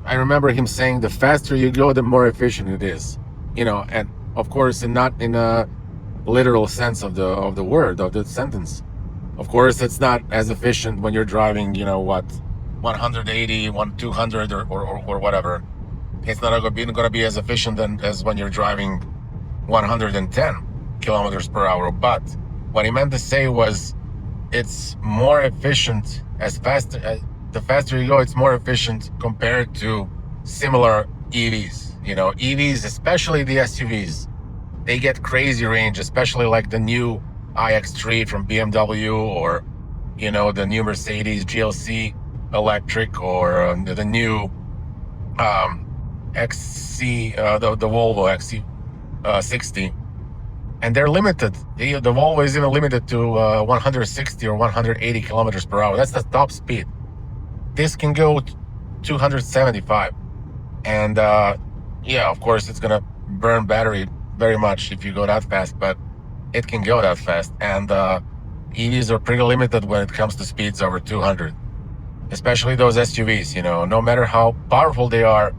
I remember him saying the faster you go, the more efficient it is. And of course, and not in a literal sense of the word, of the sentence. Of course, it's not as efficient when you're driving, 180, 200 or whatever. It's not going to be as efficient as when you're driving 110 kilometers per hour. But what he meant to say was, it's more efficient the faster you go, it's more efficient compared to similar EVs. EVs, especially the SUVs, they get crazy range, especially like the new iX3 from BMW, or the new Mercedes GLC electric, or the new XC, the Volvo XC60, and they're limited. The Volvo is even limited to 160 or 180 kilometers per hour. That's the top speed. This can go 275, and yeah, of course, it's gonna burn battery very much if you go that fast, but it can go that fast. And EVs are pretty limited when it comes to speeds over 200, especially those SUVs. No matter how powerful they are,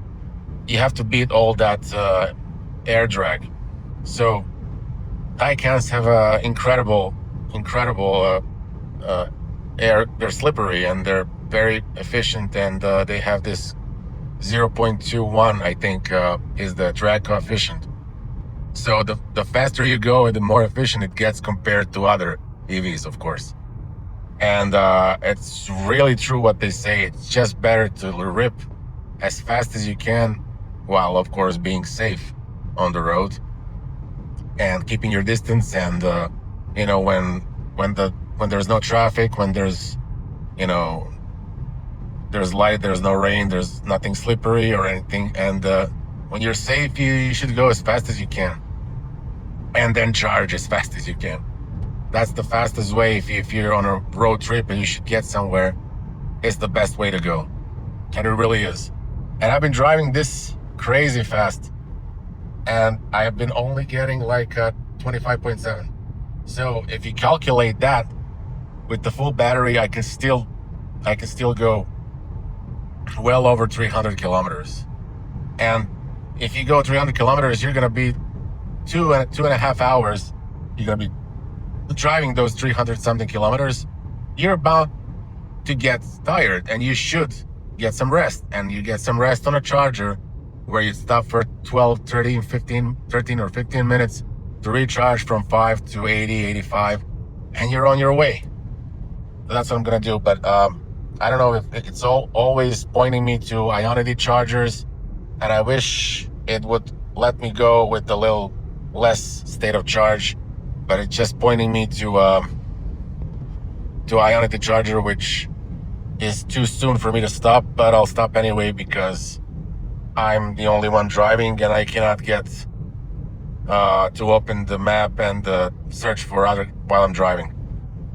you have to beat all that air drag. So Taycans have a incredible air. They're slippery and they're very efficient, and they have this 0.21, I think, is the drag coefficient. So the faster you go, the more efficient it gets compared to other EVs, of course. And it's really true what they say. It's just better to rip as fast as you can, while of course being safe on the road and keeping your distance. And when there's no traffic, when there's there's light, there's no rain, there's nothing slippery or anything, and when you're safe, you should go as fast as you can, and then charge as fast as you can. That's the fastest way. If you're on a road trip and you should get somewhere, it's the best way to go, and it really is. And I've been driving this crazy fast, and I have been only getting like 25.7. So if you calculate that with the full battery, I can still go well over 300 kilometers. And if you go 300 kilometers, you're gonna be two and a half hours. You're gonna be driving those 300 something kilometers. You're about to get tired, and you should get some rest. And you get some rest on a charger, where you stop for 12, 13 or 15 minutes to recharge from 5 to 80, 85, and you're on your way. So that's what I'm gonna do. But I don't know if it's always pointing me to Ionity chargers, and I wish it would let me go with a little less state of charge, but it's just pointing me to Ionity charger, which is too soon for me to stop. But I'll stop anyway, because I'm the only one driving, and I cannot get to open the map and search for other while I'm driving.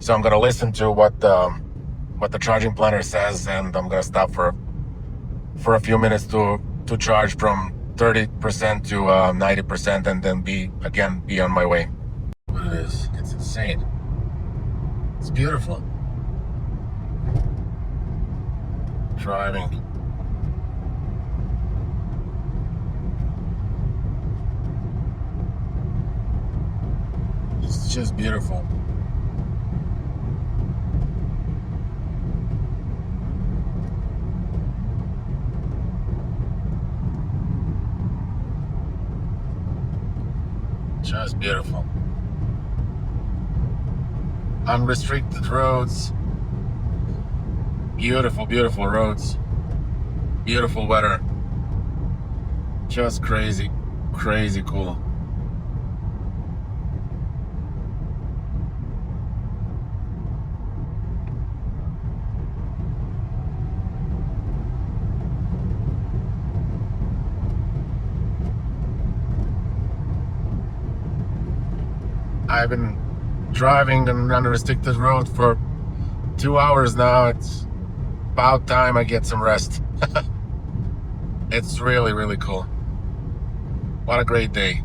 So I'm gonna listen to what the charging planner says, and I'm gonna stop for for a few minutes to charge from 30% to 90%, and then be on my way. What it is, it's insane. It's beautiful. Driving. It's just beautiful. Just beautiful. Unrestricted roads. Beautiful, beautiful roads. Beautiful weather. Just crazy, crazy cool. I've been driving an unrestricted road for 2 hours now. It's about time I get some rest. It's really, really cool. What a great day.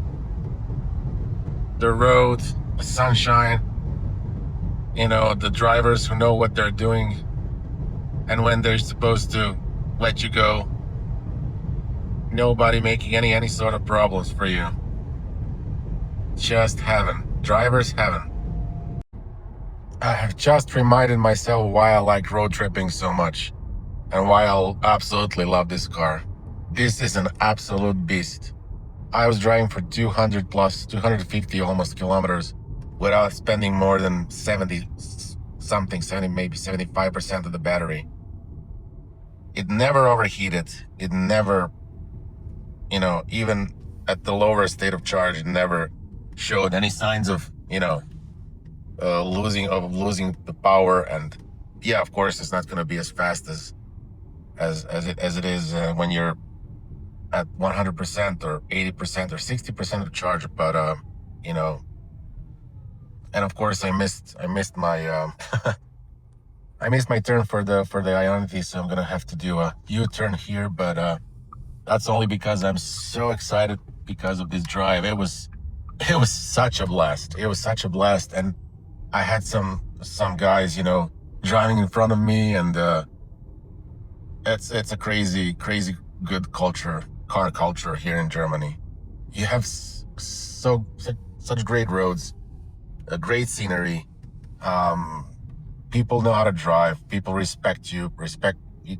The road, the sunshine, the drivers who know what they're doing and when they're supposed to let you go. Nobody making any sort of problems for you. Just heaven. Driver's heaven. I have just reminded myself why I like road tripping so much and why I absolutely love this car. This is an absolute beast. I was driving for 250 almost kilometers without spending more than 70, maybe 75% of the battery. It never overheated. It never, even at the lower state of charge, it never showed any signs of, losing the power. And yeah, of course, it's not going to be as fast as it is when you're at 100% or 80% or 60% of charge. But and of course, I missed my I missed my turn for the Ionity, so I'm gonna have to do a U-turn here. But that's only because I'm so excited because of this drive. It was such a blast. It was such a blast, and I had some guys, driving in front of me, and it's a crazy good car culture here in Germany. You have such great roads, a great scenery. People know how to drive. People respect you.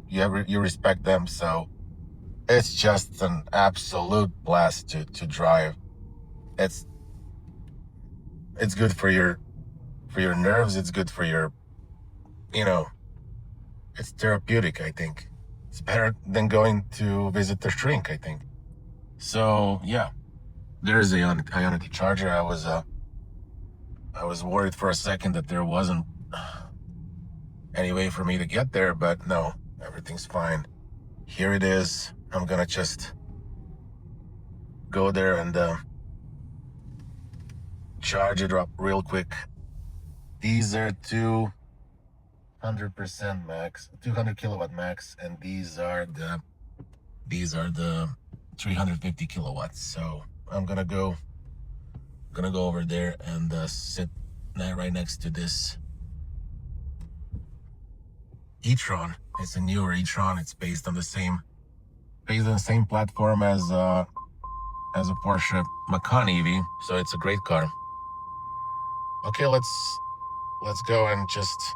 You respect them. So it's just an absolute blast to drive. It's good for your nerves. It's good for your, it's therapeutic. I think it's better than going to visit the shrink, I think. So yeah, there's a Ionity charger. I was worried for a second that there wasn't any way for me to get there, but no, everything's fine. Here it is. I'm gonna just go there and charge it up real quick. These are 200% max, 200 kilowatt max, and these are the 350 kilowatts. So I'm gonna go over there and sit right next to this e-tron. It's a newer e-tron. It's based on the same platform as a Porsche Macan EV. So it's a great car. Okay, let's go and just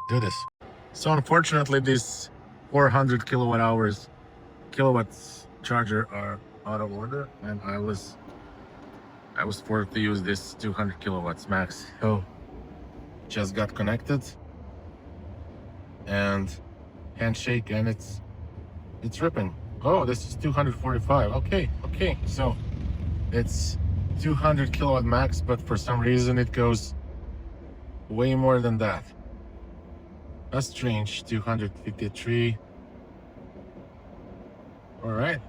do this. So unfortunately, these 400 kilowatts charger are out of order, and I was forced to use this 200 kilowatts max. So just got connected and handshake, and it's ripping. Oh, this is 245. Okay, so it's 200 kilowatt max, but for some reason it goes way more than that. That's strange. 253. All right,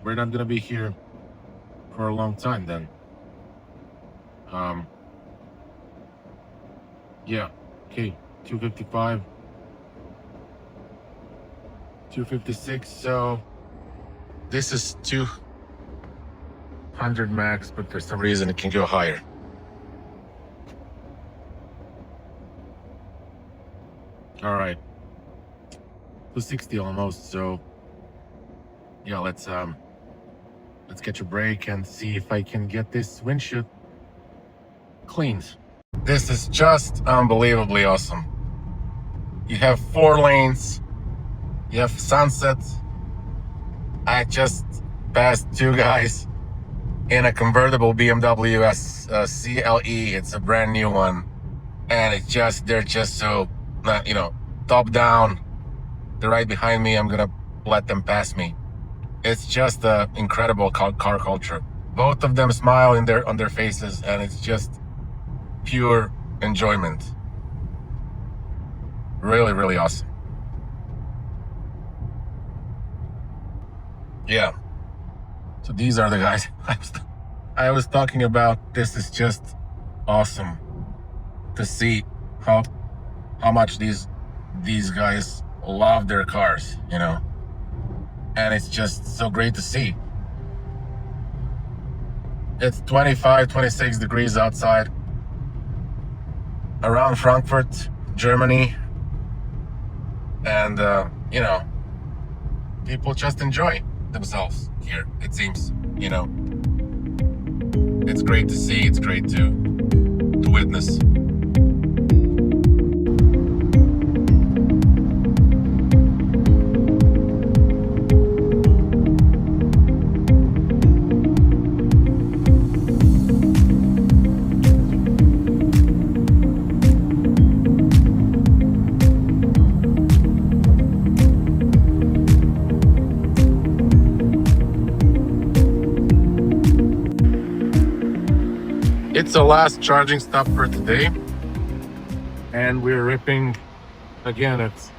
we're not gonna be here for a long time then. Yeah, okay, 255. 256. So this is 200 max, but for some reason it can go higher. All right, 260 almost. So yeah, let's catch a break and see if I can get this windshield cleaned. This is just unbelievably awesome. You have 4 lanes, you have sunset. I just passed 2 guys in a convertible BMW CLE. It's a brand new one, and they're just so, top down. They're right behind me. I'm gonna let them pass me. It's just an incredible car culture. Both of them smile on their faces, and it's just pure enjoyment. Really, really awesome. Yeah. So these are the guys I was talking about. This is just awesome to see how much these guys love their cars, and it's just so great to see. It's 25, 26 degrees outside around Frankfurt, Germany, and people just enjoy themselves here, it seems. It's great to see, it's great to witness. It's the last charging stop for today, and we're ripping again at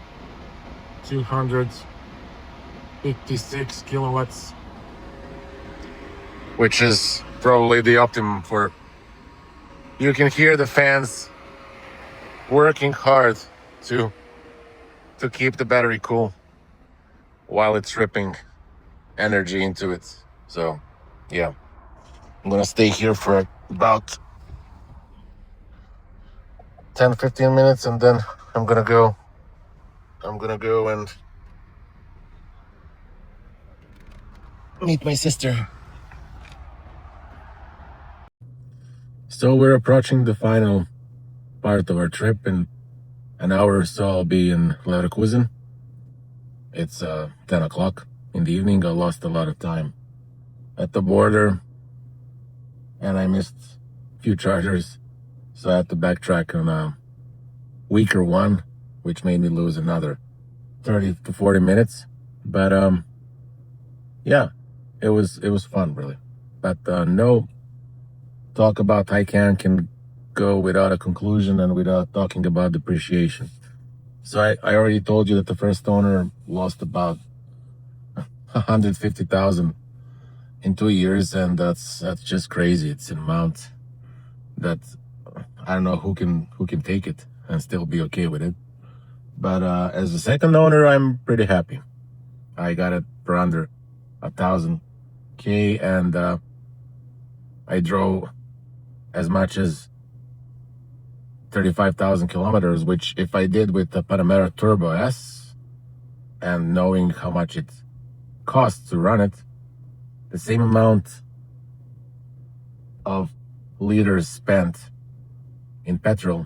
256 kilowatts, which is probably the optimum for. You can hear the fans working hard to keep the battery cool while it's ripping energy into it. So yeah, I'm gonna stay here for about 10-15 minutes, and then I'm gonna go and meet my sister. So we're approaching the final part of our trip. In an hour or so I'll be in Leverkusen. It's 10 o'clock in the evening. I lost a lot of time at the border, and I missed a few chargers, so I had to backtrack on a weaker one, which made me lose another 30 to 40 minutes. But yeah, it was fun, really. But no talk about Taycan can go without a conclusion and without talking about depreciation. So I already told you that the first owner lost about 150,000 in 2 years, and that's just crazy. It's an amount that I don't know who can take it and still be okay with it. But as a second owner, I'm pretty happy. I got it for under 1,000K, and I drove as much as 35,000 kilometers, which if I did with the Panamera Turbo S, and knowing how much it costs to run it, the same amount of liters spent in petrol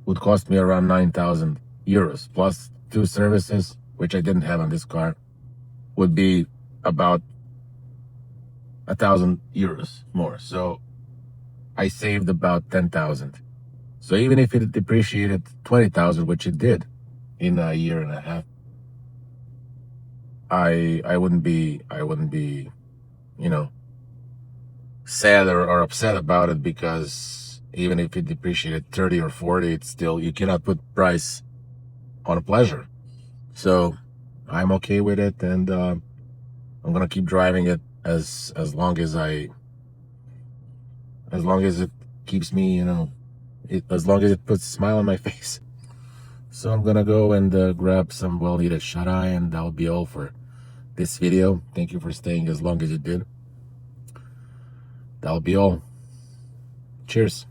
would cost me around 9,000 euros, plus 2 services, which I didn't have on this car, would be about 1,000 euros more. So I saved about 10,000. So even if it depreciated 20,000, which it did in a year and a half, I wouldn't be sad or upset about it, because even if it depreciated 30 or 40, it's still, you cannot put price on a pleasure. So I'm okay with it, and I'm gonna keep driving it as long as it keeps me, as long as it puts a smile on my face. So I'm gonna go and grab some well-needed shut-eye, and that'll be all for this video. Thank you for staying as long as you did. That'll be all. Cheers.